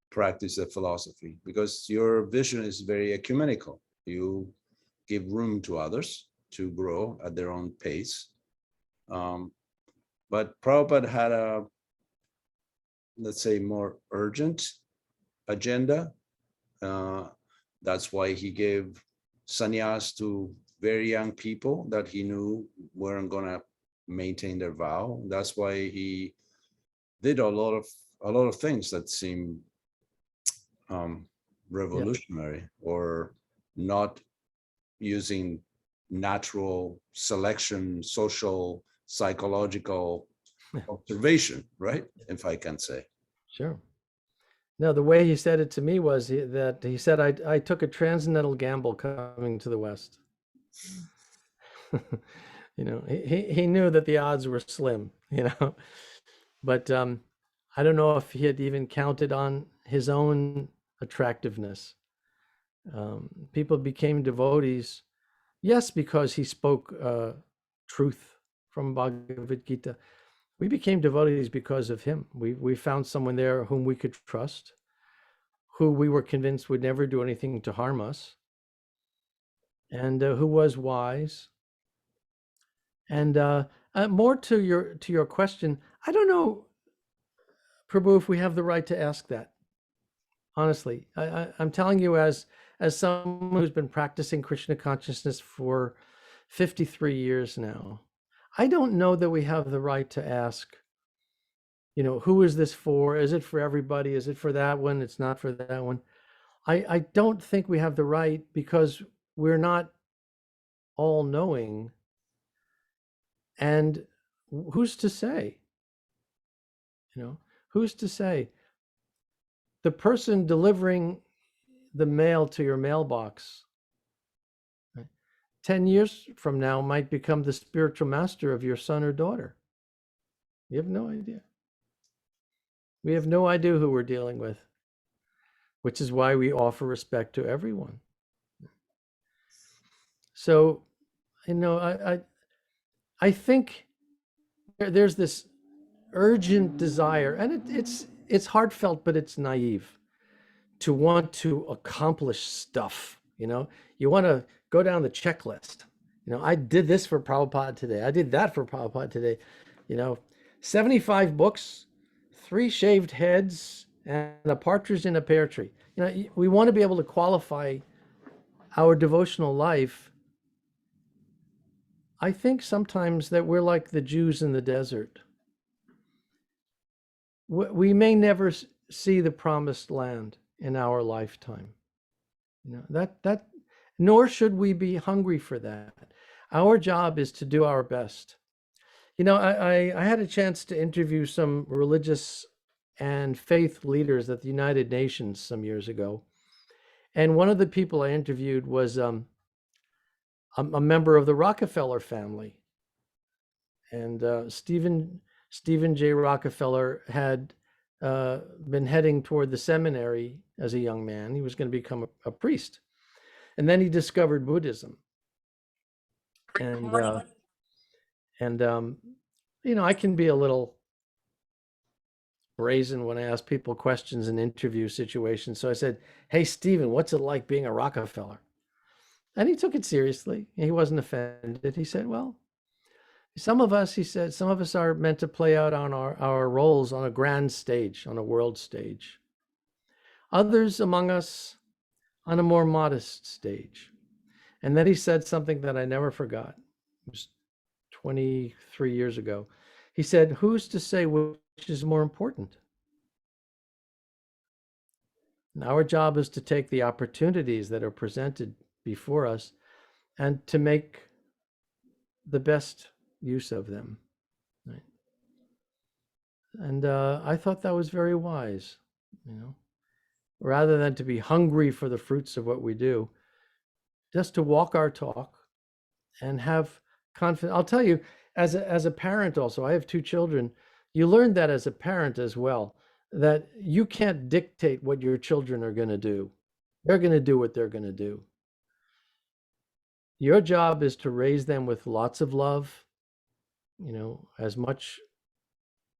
practice the philosophy? Because your vision is very ecumenical. You give room to others to grow at their own pace. But Prabhupada had a, let's say, more urgent agenda. That's why he gave sannyas to very young people that he knew weren't going to maintain their vow. That's why he did a lot of things that seem revolutionary, or not using natural selection, social, psychological observation, right? If I can say. Sure. No, the way he said it to me was that he said, I took a transcendental gamble coming to the West. You know, he knew that the odds were slim, you know, but I don't know if he had even counted on his own attractiveness. People became devotees, yes, because he spoke truth from Bhagavad Gita. We became devotees because of him. We found someone there whom we could trust, who we were convinced would never do anything to harm us, and who was wise. And more to your question, I don't know, Prabhu, if we have the right to ask that. Honestly, I'm telling you, as someone who's been practicing Krishna consciousness for 53 years now, I don't know that we have the right to ask, you know, who is this for? Is it for everybody? Is it for that one? It's not for that one. I don't think we have the right, because we're not all knowing. And who's to say? You know, who's to say? The person delivering the mail to your mailbox, right, 10 years from now might become the spiritual master of your son or daughter. You have no idea. We have no idea who we're dealing with, which is why we offer respect to everyone. So, you know, I think there's this urgent desire, and it's heartfelt, but it's naive, to want to accomplish stuff. You know, you want to go down the checklist. You know, I did this for Prabhupada today. I did that for Prabhupada today. You know, 75 books, 3 shaved heads, and a partridge in a pear tree. You know, we want to be able to qualify our devotional life. I think sometimes that we're like the Jews in the desert. We may never see the promised land in our lifetime. You know, that nor should we be hungry for that. Our job is to do our best. You know, I had a chance to interview some religious and faith leaders at the United Nations some years ago. And one of the people I interviewed was a member of the Rockefeller family. And Stephen J. Rockefeller had been heading toward the seminary as a young man. He was going to become a priest. And then he discovered Buddhism. And you know, I can be a little brazen when I ask people questions in interview situations. So I said, "Hey, Stephen, what's it like being a Rockefeller?" And he took it seriously. He wasn't offended. He said, "Well, some of us," he said, "some of us are meant to play out on our roles on a grand stage, on a world stage. Others among us on a more modest stage." And then he said something that I never forgot. It was 23 years ago. He said, "Who's to say which is more important?" And our job is to take the opportunities that are presented before us and to make the best use of them. Right? And I thought that was very wise, you know, rather than to be hungry for the fruits of what we do, just to walk our talk and have confidence. I'll tell you, as a parent also, I have 2 children. You learn that as a parent as well, that you can't dictate what your children are going to do. They're going to do what they're going to do. Your job is to raise them with lots of love, you know, as much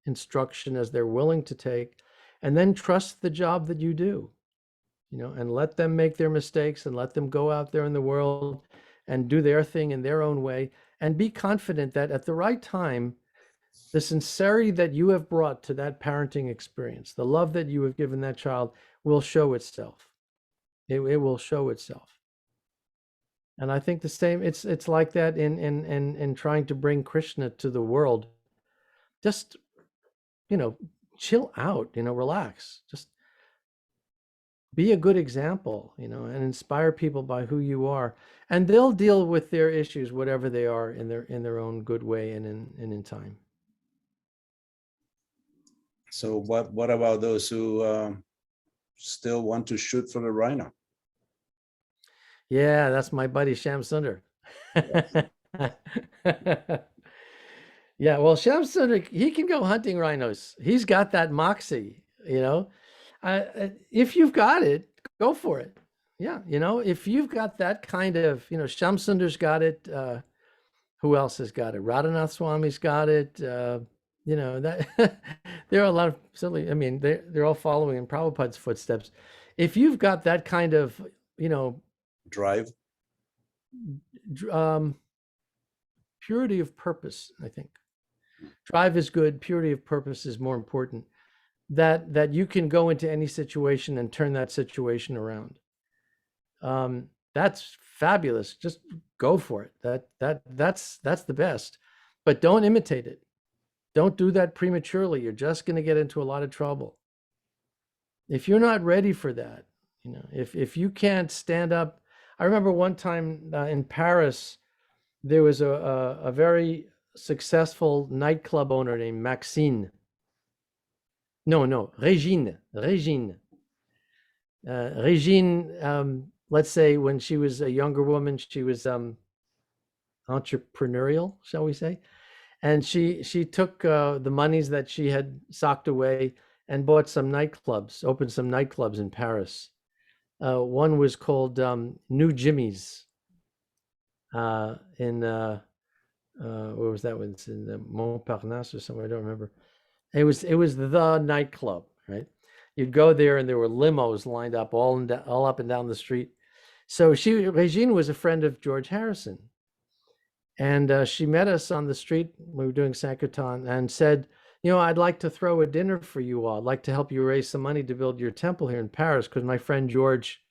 instruction as they're willing to take, and then trust the job that you do, you know, and let them make their mistakes and let them go out there in the world and do their thing in their own way, and be confident that at the right time, the sincerity that you have brought to that parenting experience, the love that you have given that child, will show itself. It will show itself. And I think the same, it's like that in trying to bring Krishna to the world. Just, you know, chill out, you know, relax. Just be a good example, and inspire people by who you are, and they'll deal with their issues, whatever they are, in their own good way and in time. So what about those who still want to shoot for the rhino? Yeah, that's my buddy Sham Sunder. Yeah, well, Sham Sunder, he can go hunting rhinos. He's got that moxie, if you've got it, go for it. Yeah, if you've got that kind of, Sham Sunder's got it. Who else has got it? Radhanath Swami's got it. That there are a lot of silly. I mean, they're all following in Prabhupada's footsteps. If you've got that kind of, Drive. Purity of purpose, I think. Drive is good. Purity of purpose is more important. That you can go into any situation and turn that situation around. That's fabulous. Just go for it. That's the best. But don't imitate it. Don't do that prematurely. You're just going to get into a lot of trouble. If you're not ready for that, if you can't stand up. I remember one time in Paris, there was a very successful nightclub owner named Maxine. No, Regine. Regine, let's say when she was a younger woman, she was entrepreneurial, shall we say. And she took the monies that she had socked away and bought some nightclubs, opened some nightclubs in Paris. One was called New Jimmy's in, where was that one? It's in the Montparnasse or somewhere, I don't remember. It was the nightclub, right? You'd go there and there were limos lined up all up and down the street. So Regine was a friend of George Harrison. And she met us on the street. We were doing Sankirtan and said, I'd like to throw a dinner for you all. I'd like to help you raise some money to build your temple here in Paris because my friend George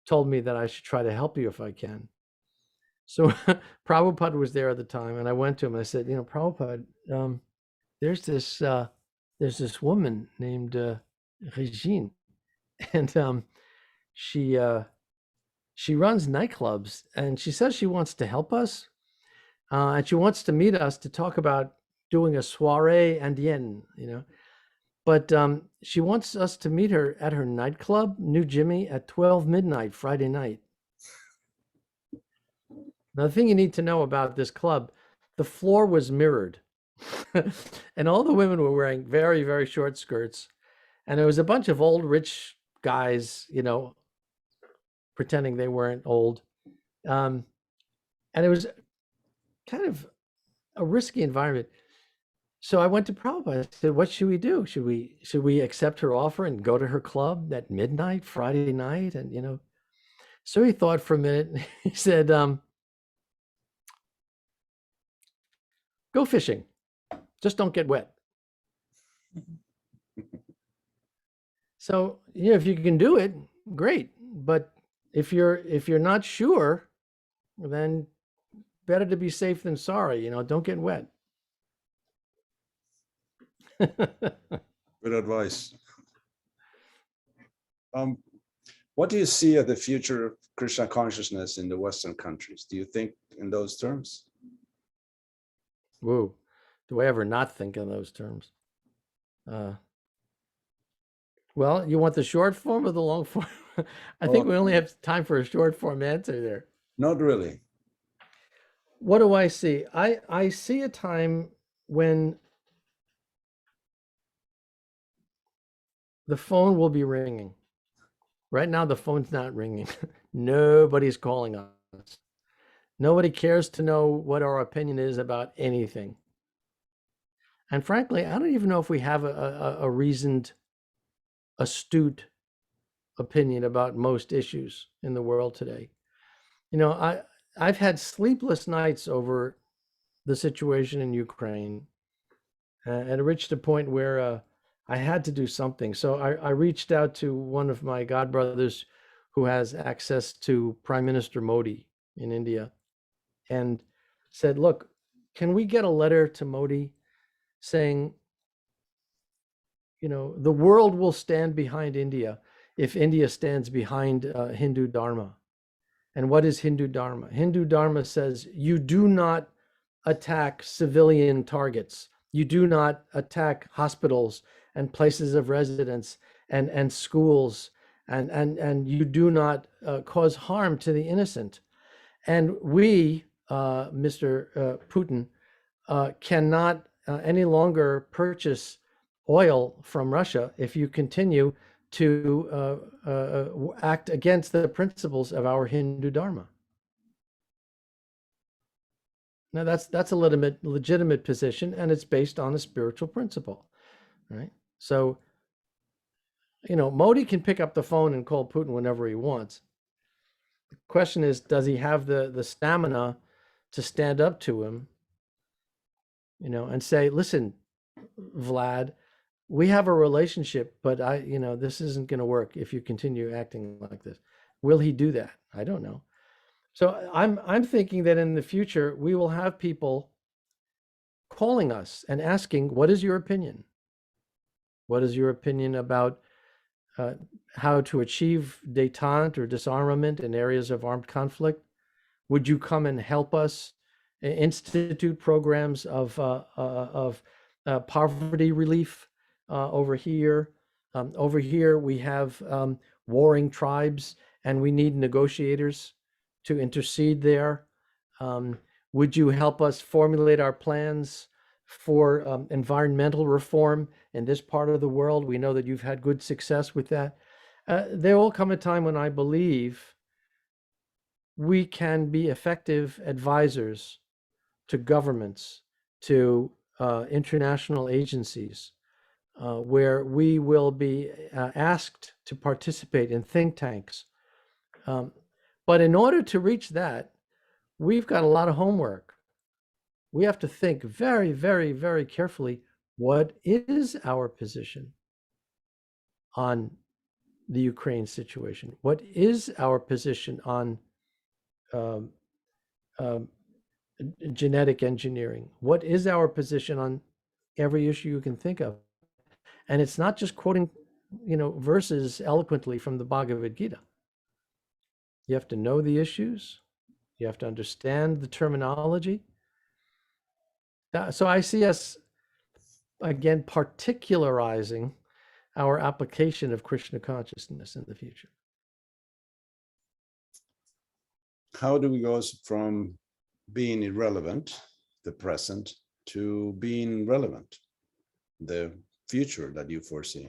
told me that I should try to help you if I can. So Prabhupada was there at the time, and I went to him and I said, Prabhupada, there's this woman named Regine, and she runs nightclubs, and she says she wants to help us, and she wants to meet us to talk about doing a soiree indienne, but she wants us to meet her at her nightclub, New Jimmy, at 12 midnight Friday night. Now, the thing you need to know about this club, the floor was mirrored. And all the women were wearing very, very short skirts. And there was a bunch of old rich guys, pretending they weren't old. And it was kind of a risky environment. So I went to Prabhupada. I said, what should we do? Should we accept her offer and go to her club at midnight, Friday night? And, so he thought for a minute. He said, go fishing. Just don't get wet. So, if you can do it, great. But if you're not sure, then better to be safe than sorry. Don't get wet. Good advice. What do you see as the future of Krishna consciousness in the Western countries? Do you think in those terms? Whoa. Do I ever not think in those terms? Well, you want the short form or the long form? I think we only have time for a short form answer there. Not really. What do I see? I see a time when the phone will be ringing. Right now, the phone's not ringing. Nobody's calling us. Nobody cares to know what our opinion is about anything. And frankly, I don't even know if we have a reasoned, astute opinion about most issues in the world today. I've had sleepless nights over the situation in Ukraine, and it reached a point where I had to do something. So I reached out to one of my godbrothers who has access to Prime Minister Modi in India and said, look, can we get a letter to Modi saying, the world will stand behind India if India stands behind Hindu Dharma. And what is Hindu Dharma? Hindu Dharma says you do not attack civilian targets. You do not attack hospitals and places of residence and schools, and you do not cause harm to the innocent. And we, Mr. Putin, cannot any longer purchase oil from Russia if you continue to act against the principles of our Hindu Dharma. Now that's a legitimate position, and it's based on a spiritual principle, right? So, Modi can pick up the phone and call Putin whenever he wants. The question is, does he have the stamina to stand up to him, and say, listen, Vlad, we have a relationship, but this isn't going to work if you continue acting like this. Will he do that? I don't know. So I'm thinking that in the future, we will have people calling us and asking, what is your opinion? What is your opinion about how to achieve détente or disarmament in areas of armed conflict? Would you come and help us institute programs of poverty relief over here? Over here, we have warring tribes, and we need negotiators to intercede there. Would you help us formulate our plans for environmental reform in this part of the world? We know that you've had good success with that. There will come a time when I believe we can be effective advisors to governments, to international agencies, where we will be asked to participate in think tanks. But in order to reach that, we've got a lot of homework. We have to think very, very, very carefully, what is our position on the Ukraine situation? What is our position on genetic engineering? What is our position on every issue you can think of? And it's not just quoting, verses eloquently from the Bhagavad Gita. You have to know the issues. You have to understand the terminology. So I see us, again, particularizing our application of Krishna consciousness in the future. How do we go from being irrelevant, the present, to being relevant, the future that you foresee?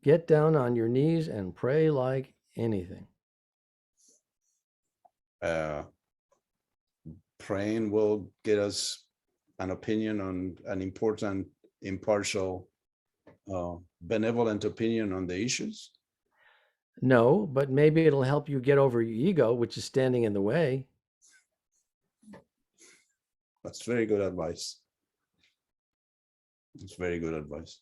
Get down on your knees and pray like anything. Praying will get us an opinion on an important, impartial, benevolent opinion on the issues? No, but maybe it'll help you get over your ego, which is standing in the way. That's very good advice. It's very good advice.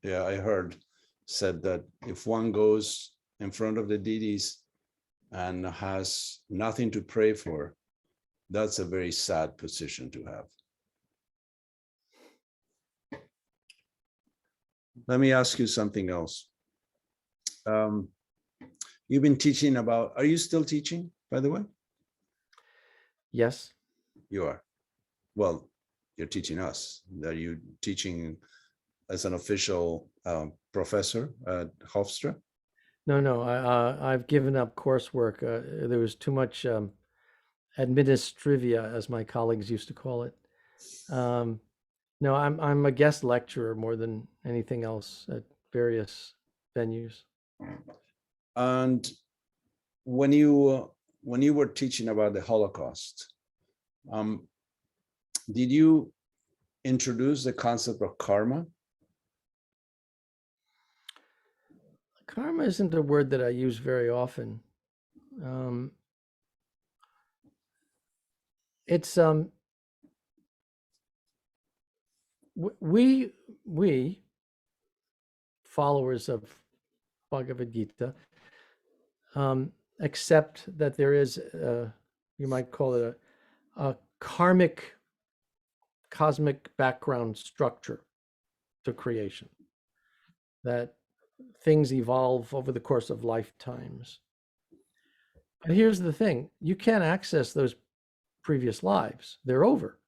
Yeah, I heard said that if one goes in front of the deities and has nothing to pray for, that's a very sad position to have. Let me ask you something else. You've been teaching about, are you still teaching, by the way? Yes. You are. Well, you're teaching us. Are you teaching as an official professor at Hofstra? No, I've given up coursework. There was too much administrivia, as my colleagues used to call it. No, I'm a guest lecturer more than anything else at various venues. And when you were teaching about the Holocaust, did you introduce the concept of karma? Karma isn't a word that I use very often. It's we followers of Bhagavad Gita accept that there is you might call it a cosmic background structure to creation, that things evolve over the course of lifetimes. But here's the thing, you can't access those previous lives. They're over.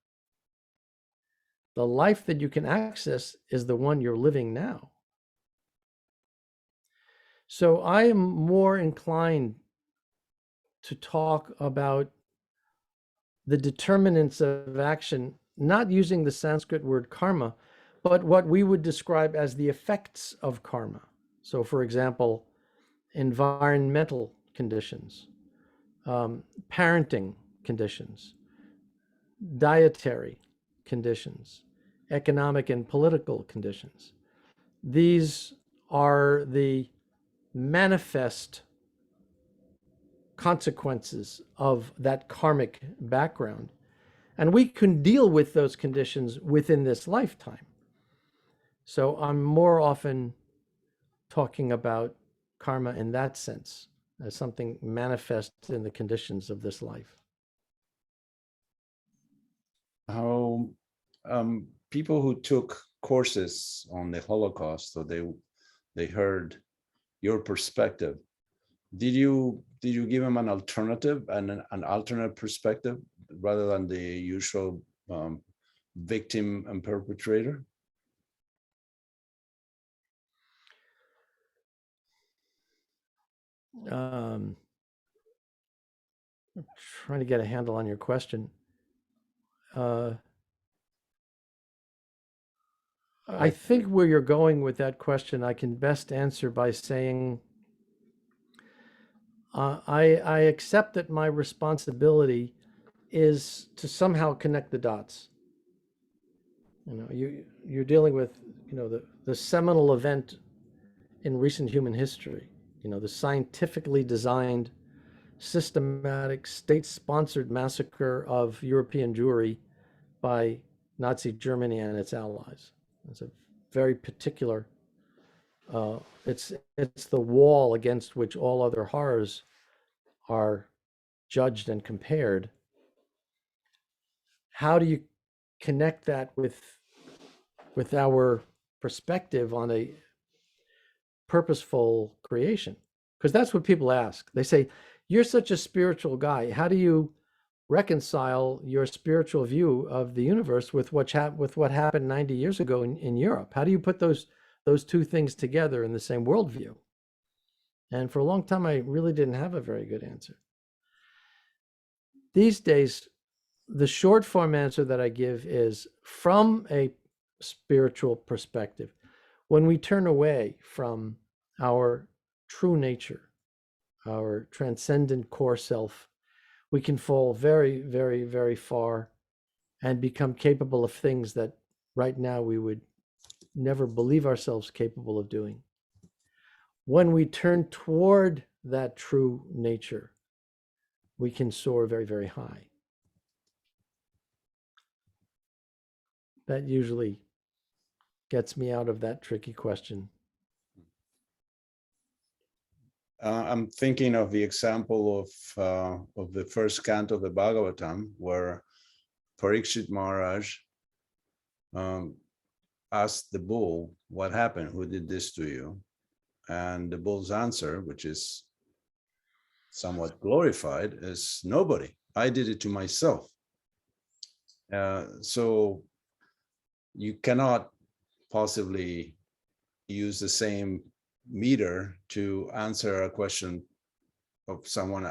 The life that you can access is the one you're living now. So I am more inclined to talk about the determinants of action, not using the Sanskrit word karma, but what we would describe as the effects of karma. So for example, environmental conditions, parenting conditions, dietary conditions, economic and political conditions. These are the manifest consequences of that karmic background. And we can deal with those conditions within this lifetime. So I'm more often talking about karma in that sense, as something manifest in the conditions of this life. How people who took courses on the Holocaust, so they heard your perspective. Did you give them an alternative and an alternate perspective rather than the usual victim and perpetrator? I'm trying to get a handle on your question. I think where you're going with that question, I can best answer by saying, I accept that my responsibility is to somehow connect the dots. You know, you're dealing with, you know, the seminal event in recent human history, you know, the scientifically designed, systematic, state-sponsored massacre of European Jewry by Nazi Germany and its allies. It's a very particular, it's the wall against which all other horrors are judged and compared. How do you connect that with our perspective on a purposeful creation? Because that's what people ask. They say, you're such a spiritual guy. How do you reconcile your spiritual view of the universe with what happened 90 years ago in Europe? How do you put those two things together in the same worldview? And for a long time, I really didn't have a very good answer. These days, the short form answer that I give is, from a spiritual perspective, when we turn away from our true nature, our transcendent core self, we can fall very, very, very far and become capable of things that right now we would never believe ourselves capable of doing. When we turn toward that true nature, we can soar very, very high. That usually gets me out of that tricky question. I'm thinking of the example of the first canto of the Bhagavatam, where Parikshit Maharaj asked the bull, what happened? Who did this to you? And the bull's answer, which is somewhat glorified, is nobody. I did it to myself. So you cannot possibly use the same meter to answer a question of someone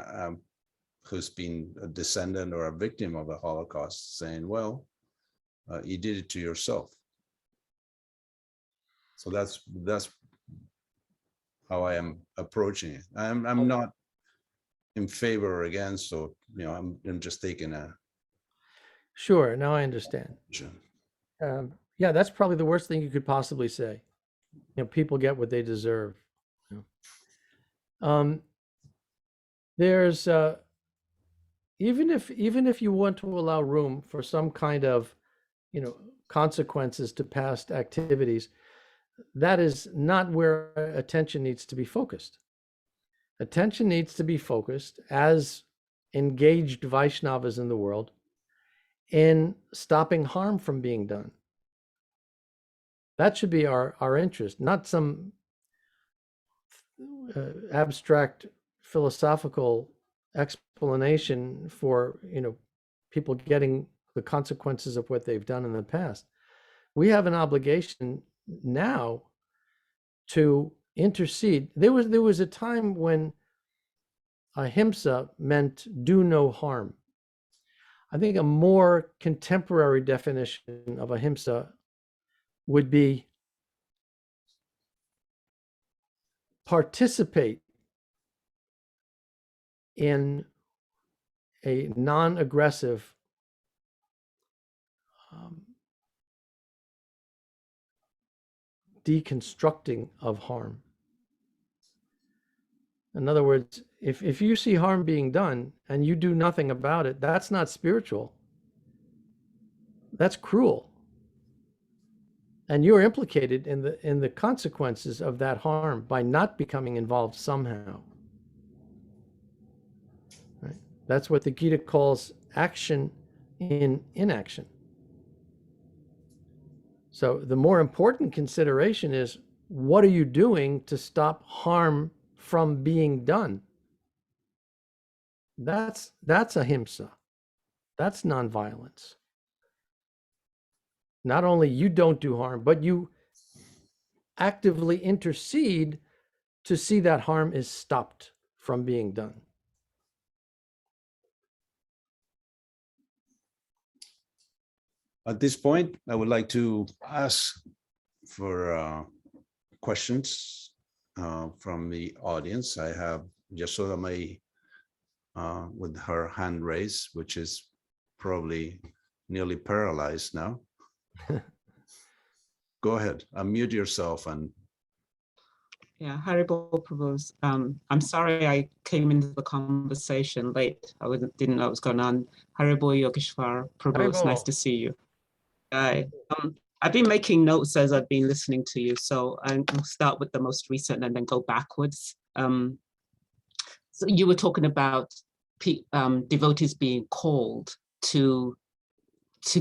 who's been a descendant or a victim of the Holocaust, saying, well, you did it to yourself. So that's how I am approaching it. I'm not in favor or against, so I'm just taking a. Sure, now I understand. Yeah, that's probably the worst thing you could possibly say. You know, people get what they deserve. You know? There's even if you want to allow room for some kind of, you know, consequences to past activities, that is not where attention needs to be focused. Attention needs to be focused, as engaged Vaishnavas in the world, in stopping harm from being done. That should be our interest, not some abstract philosophical explanation for, people getting the consequences of what they've done in the past. We have an obligation now to intercede. There was a time when ahimsa meant do no harm. I think a more contemporary definition of ahimsa would be participate in a non-aggressive deconstructing of harm. In other words, if you see harm being done and you do nothing about it, that's not spiritual. That's cruel. And you're implicated in the consequences of that harm by not becoming involved somehow. Right? That's what the Gita calls action in inaction. So the more important consideration is, what are you doing to stop harm from being done? That's ahimsa. That's nonviolence. Not only you don't do harm, but you actively intercede to see that harm is stopped from being done. At this point, I would like to ask for questions from the audience. I have Yasoda Mai with her hand raised, which is probably nearly paralyzed now. Go ahead, unmute yourself and. Yeah, Haribol Prabhu's. I'm sorry I came into the conversation late. Didn't know what was going on. Haribol Yogesvara Prabhu, nice to see you. I've been making notes as I've been listening to you, so I'll start with the most recent and then go backwards. So you were talking about devotees being called to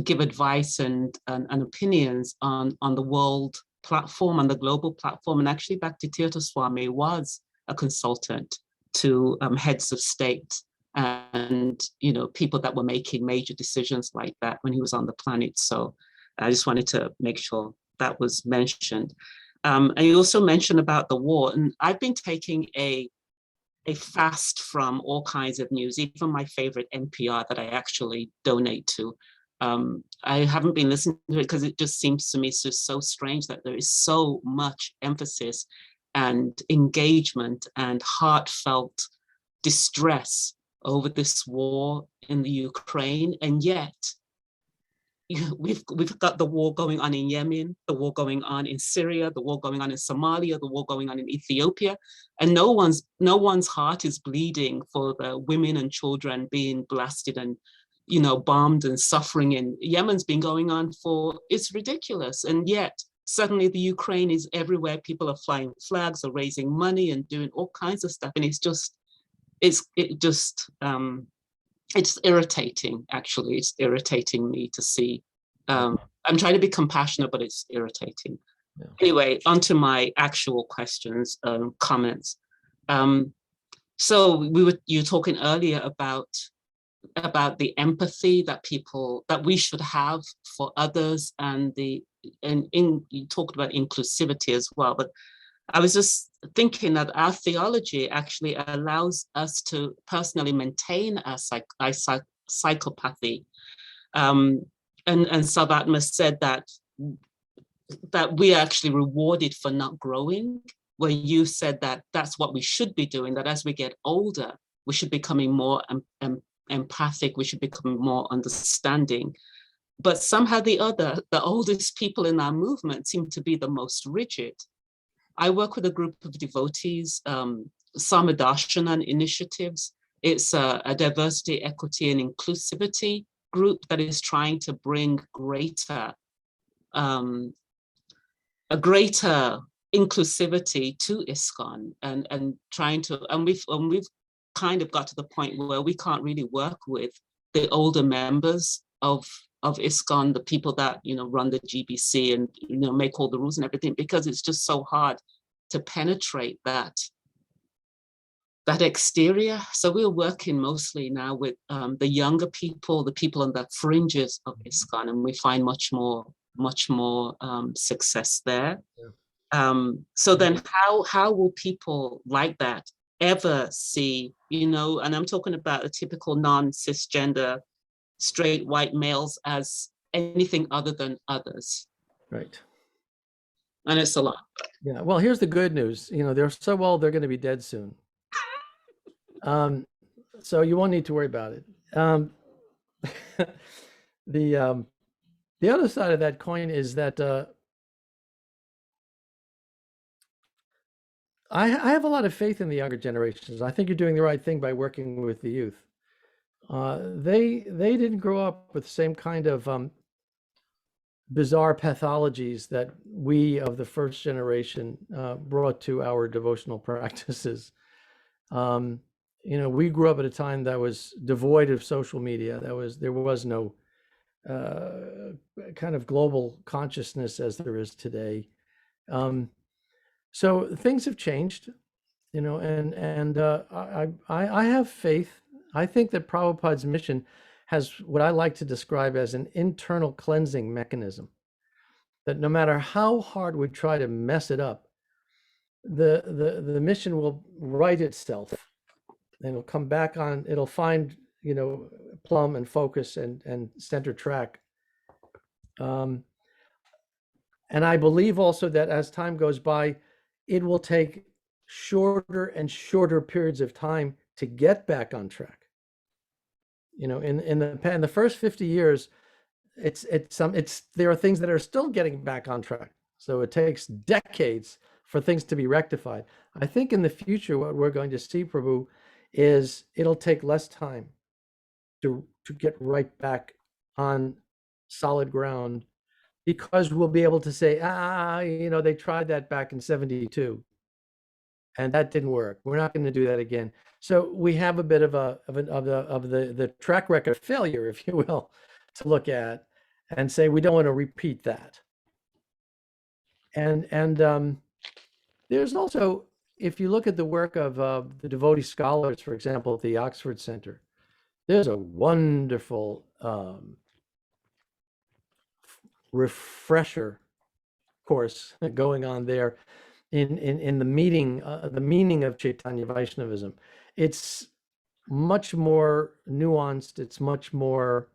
give advice and opinions on the world platform, on the global platform. And actually Bhaktitirtha Swami was a consultant to heads of state and people that were making major decisions like that when he was on the planet. So I just wanted to make sure that was mentioned. And you also mentioned about the war, and I've been taking a fast from all kinds of news, even my favorite NPR that I actually donate to. I haven't been listening to it because it just seems to me so strange that there is so much emphasis and engagement and heartfelt distress over this war in the Ukraine, and yet we've got the war going on in Yemen, the war going on in Syria, the war going on in Somalia, the war going on in Ethiopia, and no one's heart is bleeding for the women and children being blasted and bombed and suffering in Yemen's been going on it's ridiculous. And yet suddenly the Ukraine is everywhere. People are flying flags or raising money and doing all kinds of stuff. And it's irritating, actually. It's irritating me to see. I'm trying to be compassionate, but it's irritating. Yeah. Anyway, onto my actual questions, comments. So you were talking earlier about the empathy that we should have for others, and you talked about inclusivity as well. But I was just thinking that our theology actually allows us to personally maintain our psychopathy. And Savatma said that we are actually rewarded for not growing, where you said that that's what we should be doing, that as we get older, we should be becoming more empathic, we should become more understanding. But somehow the oldest people in our movement seem to be the most rigid. I work with a group of devotees, Samadarshanan initiatives. It's a diversity, equity, and inclusivity group that is trying to bring a greater inclusivity to ISKCON, and trying to, and we've kind of got to the point where we can't really work with the older members of ISKCON, the people that run the GBC and make all the rules and everything, because it's just so hard to penetrate that that exterior. So we're working mostly now with the younger people, the people on the fringes of ISKCON, and we find much more success there. Yeah. So then how will people like that ever see, you know, and I'm talking about a typical non-cisgender straight white males as anything other than others? Right. And it's a lot. Yeah. Well, here's the good news. You know, they're so old, they're going to be dead soon. So you won't need to worry about it. The other side of that coin is that I have a lot of faith in the younger generations. I think you're doing the right thing by working with the youth. They didn't grow up with the same kind of bizarre pathologies that we of the first generation brought to our devotional practices. You know, we grew up at a time that was devoid of social media. There was no kind of global consciousness as there is today. So things have changed, you know, and I have faith. I think that Prabhupada's mission has what I like to describe as an internal cleansing mechanism, that no matter how hard we try to mess it up, the mission will right itself, and it'll come back on, it'll find, you know, plumb and focus and center track. And I believe also that as time goes by, it will take shorter and shorter periods of time to get back on track. You know, in the first 50 years, there are things that are still getting back on track. So it takes decades for things to be rectified. I think in the future, what we're going to see, Prabhu, is it'll take less time to get right back on solid ground, because we'll be able to say, you know, they tried that back in 72 and that didn't work. We're not going to do that again. So we have a bit of the track record of failure, if you will, to look at and say, we don't want to repeat that. And there's also, if you look at the work of the devotee scholars, for example, at the Oxford Center, there's a wonderful refresher course going on there in the meaning of Chaitanya Vaishnavism. It's much more nuanced, it's much more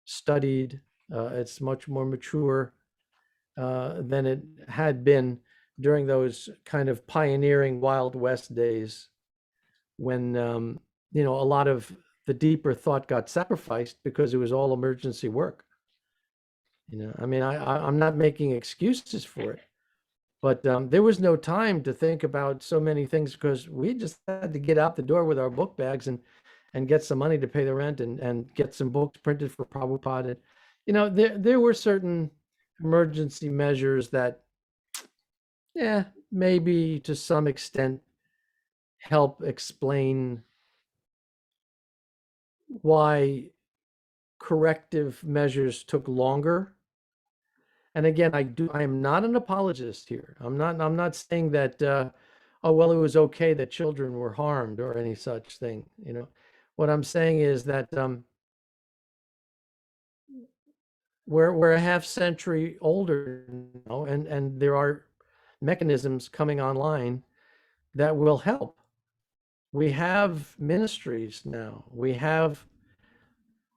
studied, it's much more mature than it had been during those kind of pioneering Wild West days, when you know, a lot of the deeper thought got sacrificed because it was all emergency work. You know, I mean, I'm not making excuses for it, but there was no time to think about so many things, because we just had to get out the door with our book bags and get some money to pay the rent and get some books printed for Prabhupada. And, you know, there were certain emergency measures that, yeah, maybe to some extent help explain why corrective measures took longer. And again, I am not an apologist here. I'm not saying that oh well, it was okay that children were harmed or any such thing. You know, what I'm saying is that we're a half century older now, and there are mechanisms coming online that will help. We have ministries now. We have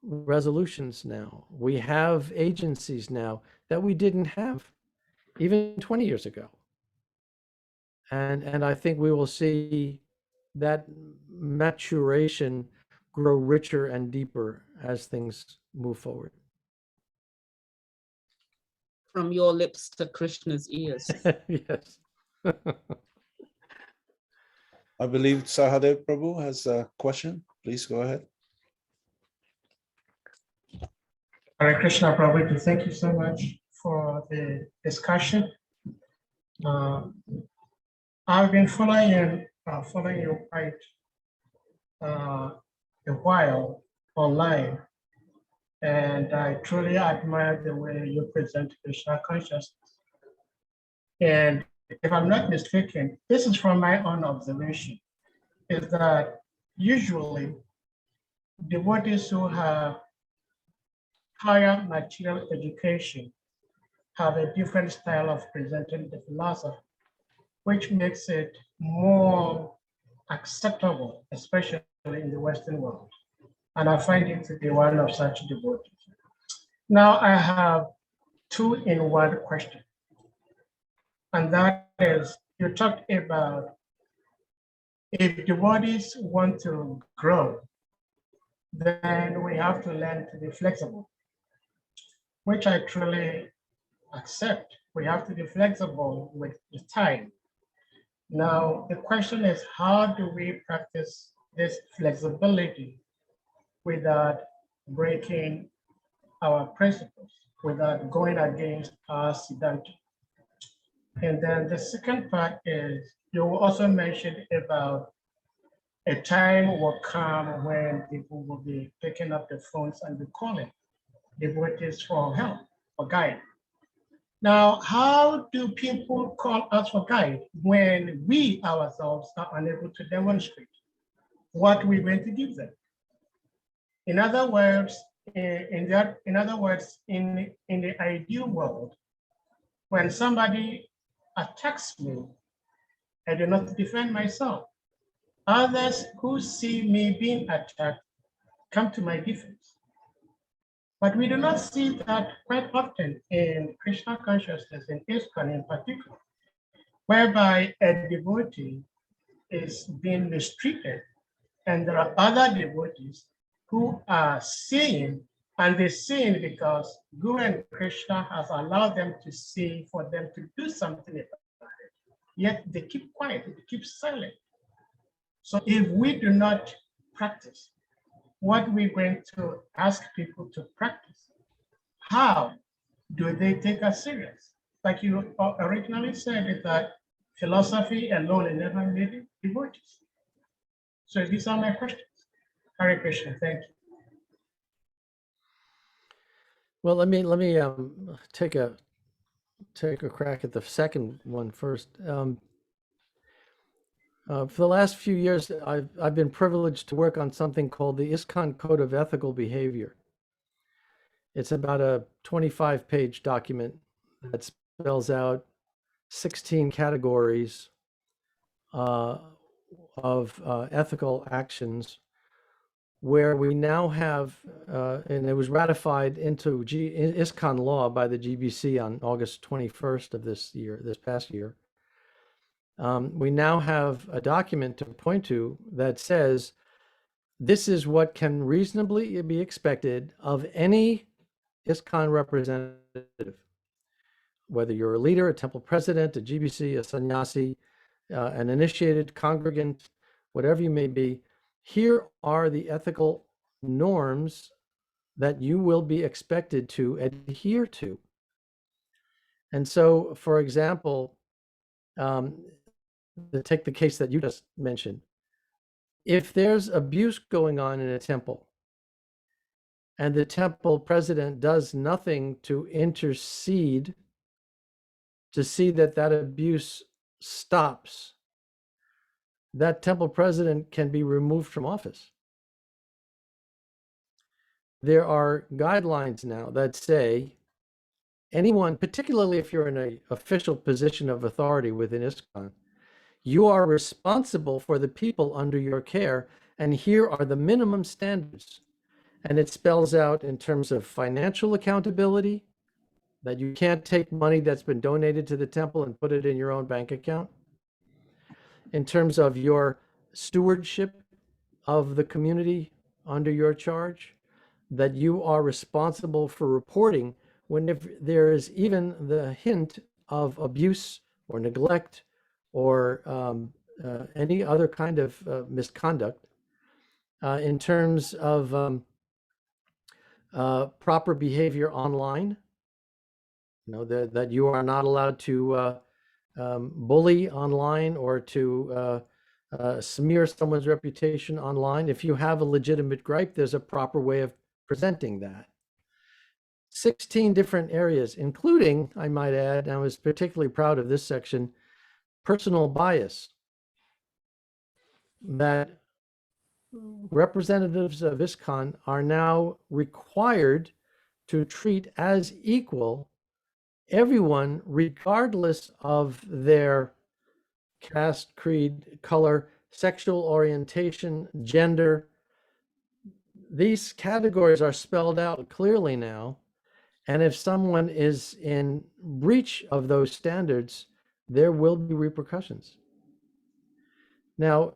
resolutions now. We have agencies now that we didn't have even 20 years ago. And I think we will see that maturation grow richer and deeper as things move forward. From your lips to Krishna's ears. Yes. I believe Sahadev Prabhu has a question. Please go ahead. Hare Krishna, Prabhupada, thank you so much for the discussion. I've been following you quite a while online, and I truly admire the way you present Krishna consciousness. And if I'm not mistaken, this is from my own observation. is that usually devotees who have higher material education have a different style of presenting the philosophy, which makes it more acceptable, especially in the Western world. And I find it to be one of such devotees. Now I have two in one question. And that is, you talked about if devotees want to grow, then we have to learn to be flexible, which I truly accept. We have to be flexible with the time. Now, the question is, how do we practice this flexibility without breaking our principles, without going against our siddhanta? And then the second part is, you also mentioned about a time will come when people will be picking up the phones and be calling devotees for help, for guidance. Now, how do people call us for guide when we ourselves are unable to demonstrate what we're going to give them? In other words, in the ideal world, when somebody attacks me, I do not defend myself. Others who see me being attacked come to my defense. But we do not see that quite often in Krishna consciousness, in ISKCON in particular, whereby a devotee is being mistreated, and there are other devotees who are seeing, and they're seeing because Guru and Krishna has allowed them to see, for them to do something about it. Yet they keep quiet, they keep silent. So if we do not practice what we're going to ask people to practice, how do they take us serious? Like you originally said, is that philosophy alone is never made devotees. So these are my questions. Hare Krishna, thank you. Well, let me take a crack at the second one first. For the last few years, I've been privileged to work on something called the ISKCON Code of Ethical Behavior. It's about a 25-page document that spells out 16 categories of ethical actions, where we now have, and it was ratified into ISKCON law by the GBC on August 21st of this past year. We now have a document to point to that says, this is what can reasonably be expected of any ISKCON representative, whether you're a leader, a temple president, a GBC, a sannyasi, an initiated congregant, whatever you may be. Here are the ethical norms that you will be expected to adhere to. And so, for example, to take the case that you just mentioned, if there's abuse going on in a temple and the temple president does nothing to intercede to see that that abuse stops, that temple president can be removed from office. There are guidelines now that say anyone, particularly if you're in an official position of authority within ISKCON, you are responsible for the people under your care, and here are the minimum standards. And it spells out in terms of financial accountability, that you can't take money that's been donated to the temple and put it in your own bank account. In terms of your stewardship of the community under your charge, that you are responsible for reporting whenever there is even the hint of abuse or neglect or any other kind of misconduct. In terms of proper behavior online, that you are not allowed to bully online or to smear someone's reputation online. If you have a legitimate gripe, there's a proper way of presenting that. 16 different areas, including, I might add, and I was particularly proud of this section, personal bias. that representatives of ISKCON are now required to treat as equal everyone, regardless of their caste, creed, color, sexual orientation, gender. These categories are spelled out clearly now. And if someone is in breach of those standards, there will be repercussions. Now,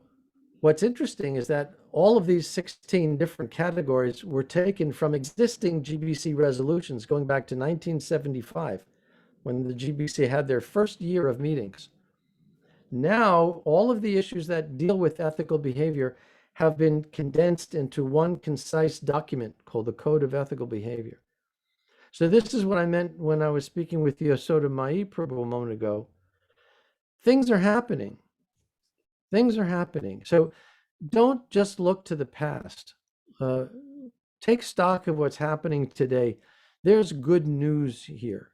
what's interesting is that all of these 16 different categories were taken from existing GBC resolutions going back to 1975, when the GBC had their first year of meetings. Now, all of the issues that deal with ethical behavior have been condensed into one concise document called the Code of Ethical Behavior. So this is what I meant when I was speaking with Yasoda Mai Prabhu a moment ago. Things are happening. Things are happening. So don't just look to the past. Take stock of what's happening today. There's good news here.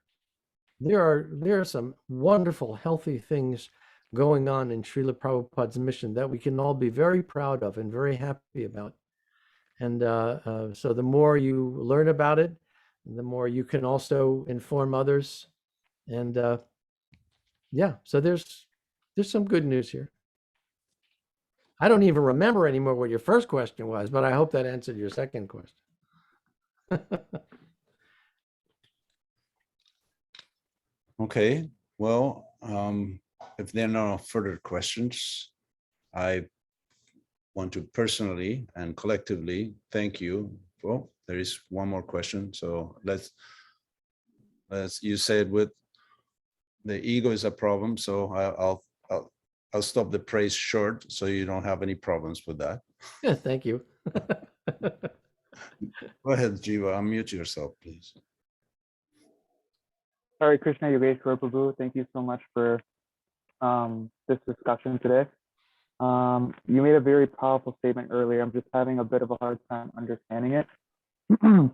There are some wonderful, healthy things going on in Srila Prabhupada's mission that we can all be very proud of and very happy about. And so the more you learn about it, the more you can also inform others. And yeah, so there's some good news here. I don't even remember anymore what your first question was, but I hope that answered your second question. Okay, well, if there are no further questions, I want to personally and collectively thank you. Well, there is one more question, so let's you said with the ego is a problem, so I'll stop the praise short so you don't have any problems with that. Yeah, thank you. Go ahead, Jiva, unmute yourself, please. Sorry, Krishna Yogesvara Prabhu, thank you so much for this discussion today. You made a very powerful statement earlier. I'm just having a bit of a hard time understanding it. You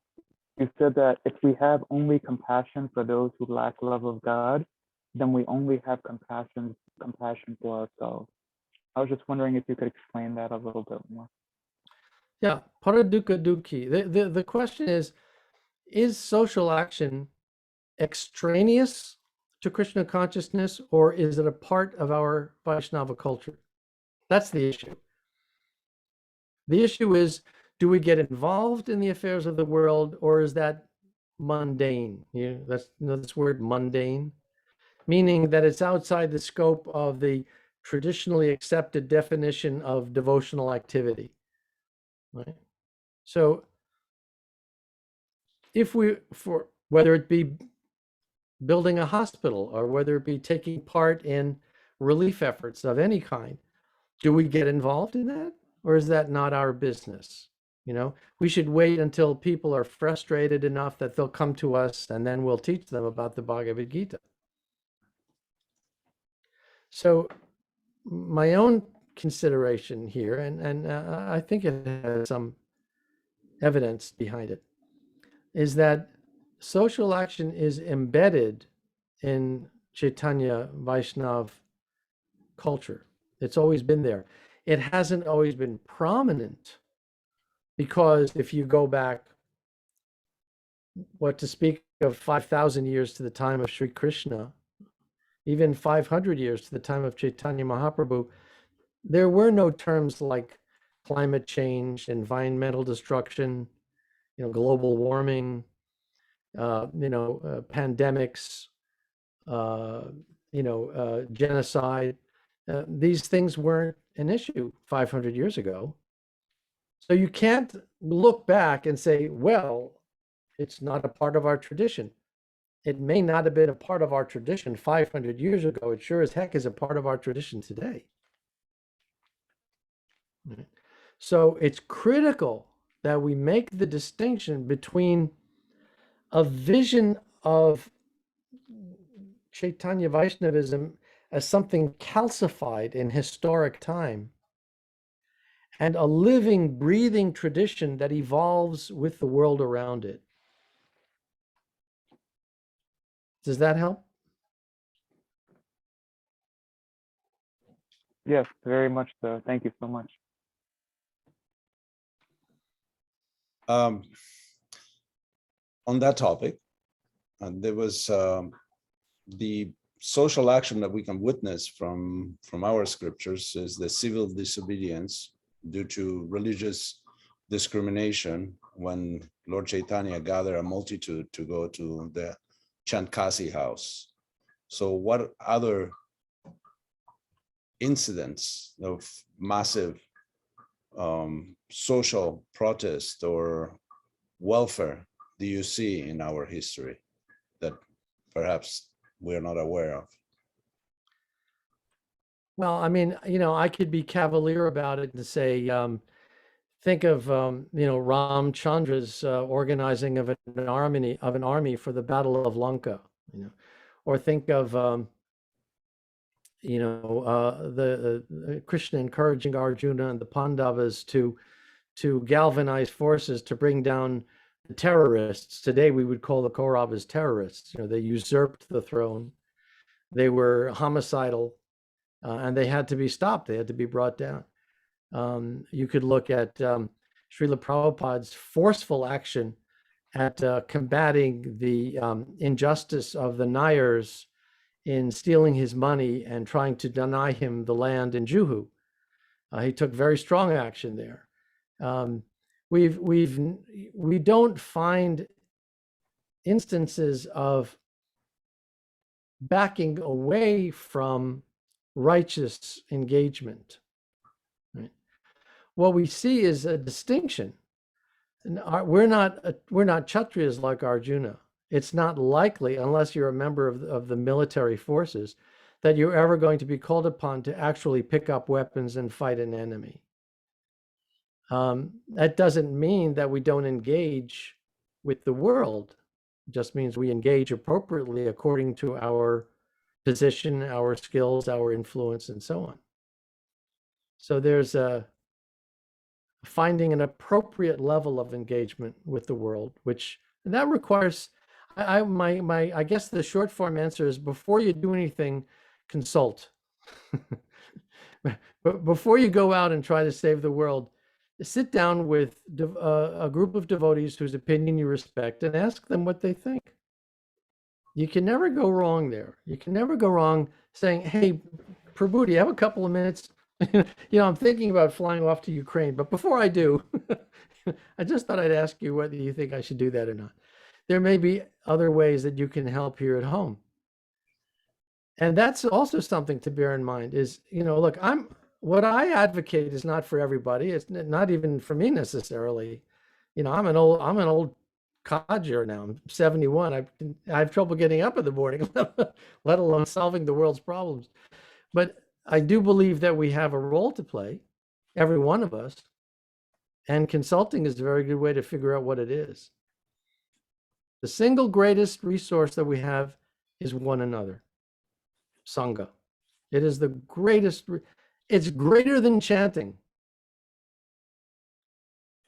said that if we have only compassion for those who lack love of God, then we only have compassion for ourselves. I was just wondering if you could explain that a little bit more. Yeah, Paradukkha Dukkhi. The question is social action extraneous to Krishna consciousness, or is it a part of our Vaisnava culture? That's the issue. The issue is, do we get involved in the affairs of the world, or is that mundane? That's this word mundane, meaning that it's outside the scope of the traditionally accepted definition of devotional activity. Right? So if whether it be building a hospital or whether it be taking part in relief efforts of any kind, do we get involved in that, or is that not our business? We should wait until people are frustrated enough that they'll come to us, and then we'll teach them about the Bhagavad Gita. So my own consideration here, and I think it has some evidence behind it, is that social action is embedded in Chaitanya Vaishnav culture. It's always been there. It hasn't always been prominent, because if you go back, what to speak of 5,000 years to the time of Sri Krishna, even 500 years to the time of Chaitanya Mahaprabhu, there were no terms like climate change, environmental destruction, global warming, pandemics, genocide. These things weren't an issue 500 years ago. So you can't look back and say, well, it's not a part of our tradition. It may not have been a part of our tradition 500 years ago. It sure as heck is a part of our tradition today. So it's critical that we make the distinction between a vision of Chaitanya Vaishnavism as something calcified in historic time, and a living, breathing tradition that evolves with the world around it. Does that help? Yes, very much so. Thank you so much. On that topic, there was the social action that we can witness from our scriptures is the civil disobedience due to religious discrimination when Lord Chaitanya gathered a multitude to go to the Chandkasi house. So what other incidents of massive social protest or welfare do you see in our history that perhaps we're not aware of? Well, I mean, I could be cavalier about it and say, think of, Ramchandra's organizing of an army for the Battle of Lanka, or think of, the Krishna encouraging Arjuna and the Pandavas to galvanize forces to bring down the terrorists. Today, we would call the Kauravas terrorists. They usurped the throne. They were homicidal, and they had to be stopped. They had to be brought down. You could look at Srila Prabhupada's forceful action at combating the injustice of the Nayars in stealing his money and trying to deny him the land in Juhu. He took very strong action there. We don't find instances of backing away from righteous engagement. Right? What we see is a distinction. We're not Kshatriyas like Arjuna. It's not likely, unless you're a member of the military forces, that you're ever going to be called upon to actually pick up weapons and fight an enemy. That doesn't mean that we don't engage with the world. It just means we engage appropriately according to our position, our skills, our influence, and so on. So there's finding an appropriate level of engagement with the world, and that requires, I guess the short form answer is, before you do anything, consult. But before you go out and try to save the world, sit down with a group of devotees whose opinion you respect and ask them what they think. You can never go wrong there. You can never go wrong saying, hey, Prabhu, do you have a couple of minutes? I'm thinking about flying off to Ukraine, but before I do, I just thought I'd ask you whether you think I should do that or not. There may be other ways that you can help here at home. And that's also something to bear in mind is, look, what I advocate is not for everybody. It's not even for me necessarily. I'm an old codger now. I'm 71. I have trouble getting up in the morning, let alone solving the world's problems. But I do believe that we have a role to play, every one of us, and consulting is a very good way to figure out what it is. The single greatest resource that we have is one another, Sangha. It is the greatest, it's greater than chanting.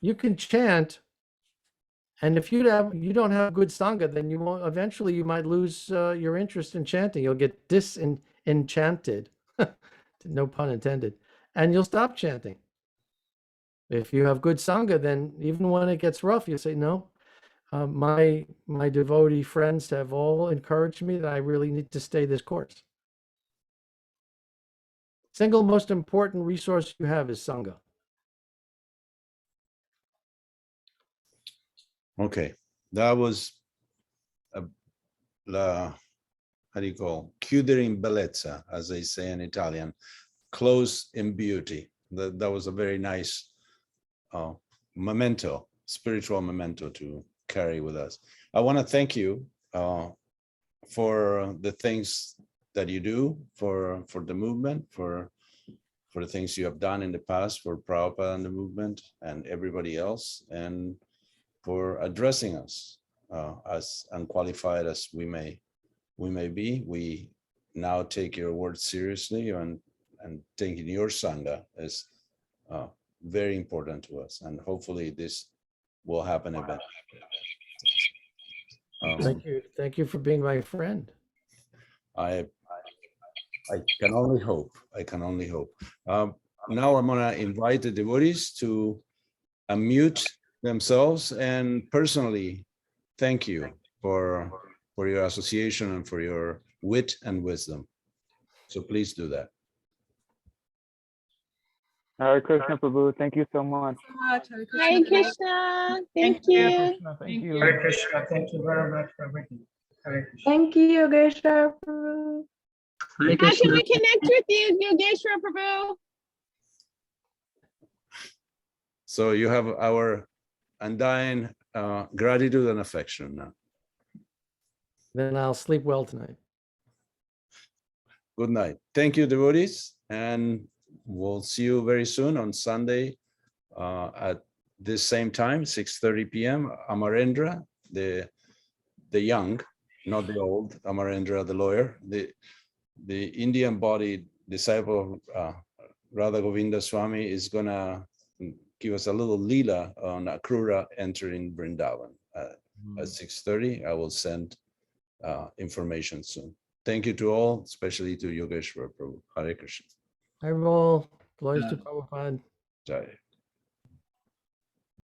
You can chant, and if you don't have good Sangha, then eventually you might lose your interest in chanting. You'll get disenchanted. No pun intended, and you'll stop chanting. If you have good Sangha, then even when it gets rough, you say, no, my devotee friends have all encouraged me that I really need to stay this course. Single most important resource you have is Sangha. Okay, that was how do you call, chiudere in bellezza, as they say in Italian, close in beauty. That was a very nice memento, spiritual memento to carry with us. I want to thank you for the things that you do for the movement, for the things you have done in the past for Prabhupada and the movement and everybody else, and for addressing us as unqualified as we may be. We now take your words seriously, and taking your Sangha is very important to us, and hopefully this will happen eventually. Thank you for being my friend. I can only hope. I can only hope. Now I'm gonna invite the devotees to unmute themselves and personally thank you for your association and for your wit and wisdom. So please do that. Hare Krishna Prabhu, thank you so much. Hare Krishna. Thank you. Krishna, thank you. Hare Krishna, thank you very much for everything. Hare Krishna. Thank you, Yogeshwara Prabhu. How can we connect with you, Yogeshwara Prabhu? So you have our undying gratitude and affection now. Then I'll sleep well tonight. Good night. Thank you, devotees. And we'll see you very soon on Sunday at this same time, 6:30 p.m. Amarendra, the young, not the old, Amarendra, the lawyer, the Indian-bodied disciple of Radha Govinda Swami is gonna give us a little lila on Akrura entering Vrindavan at 6:30. I will send information soon. Thank you to all, especially to Yogeshwara Prabhu. Hare Krishna. Hi, roll. Glories to Prabhupada. Jai.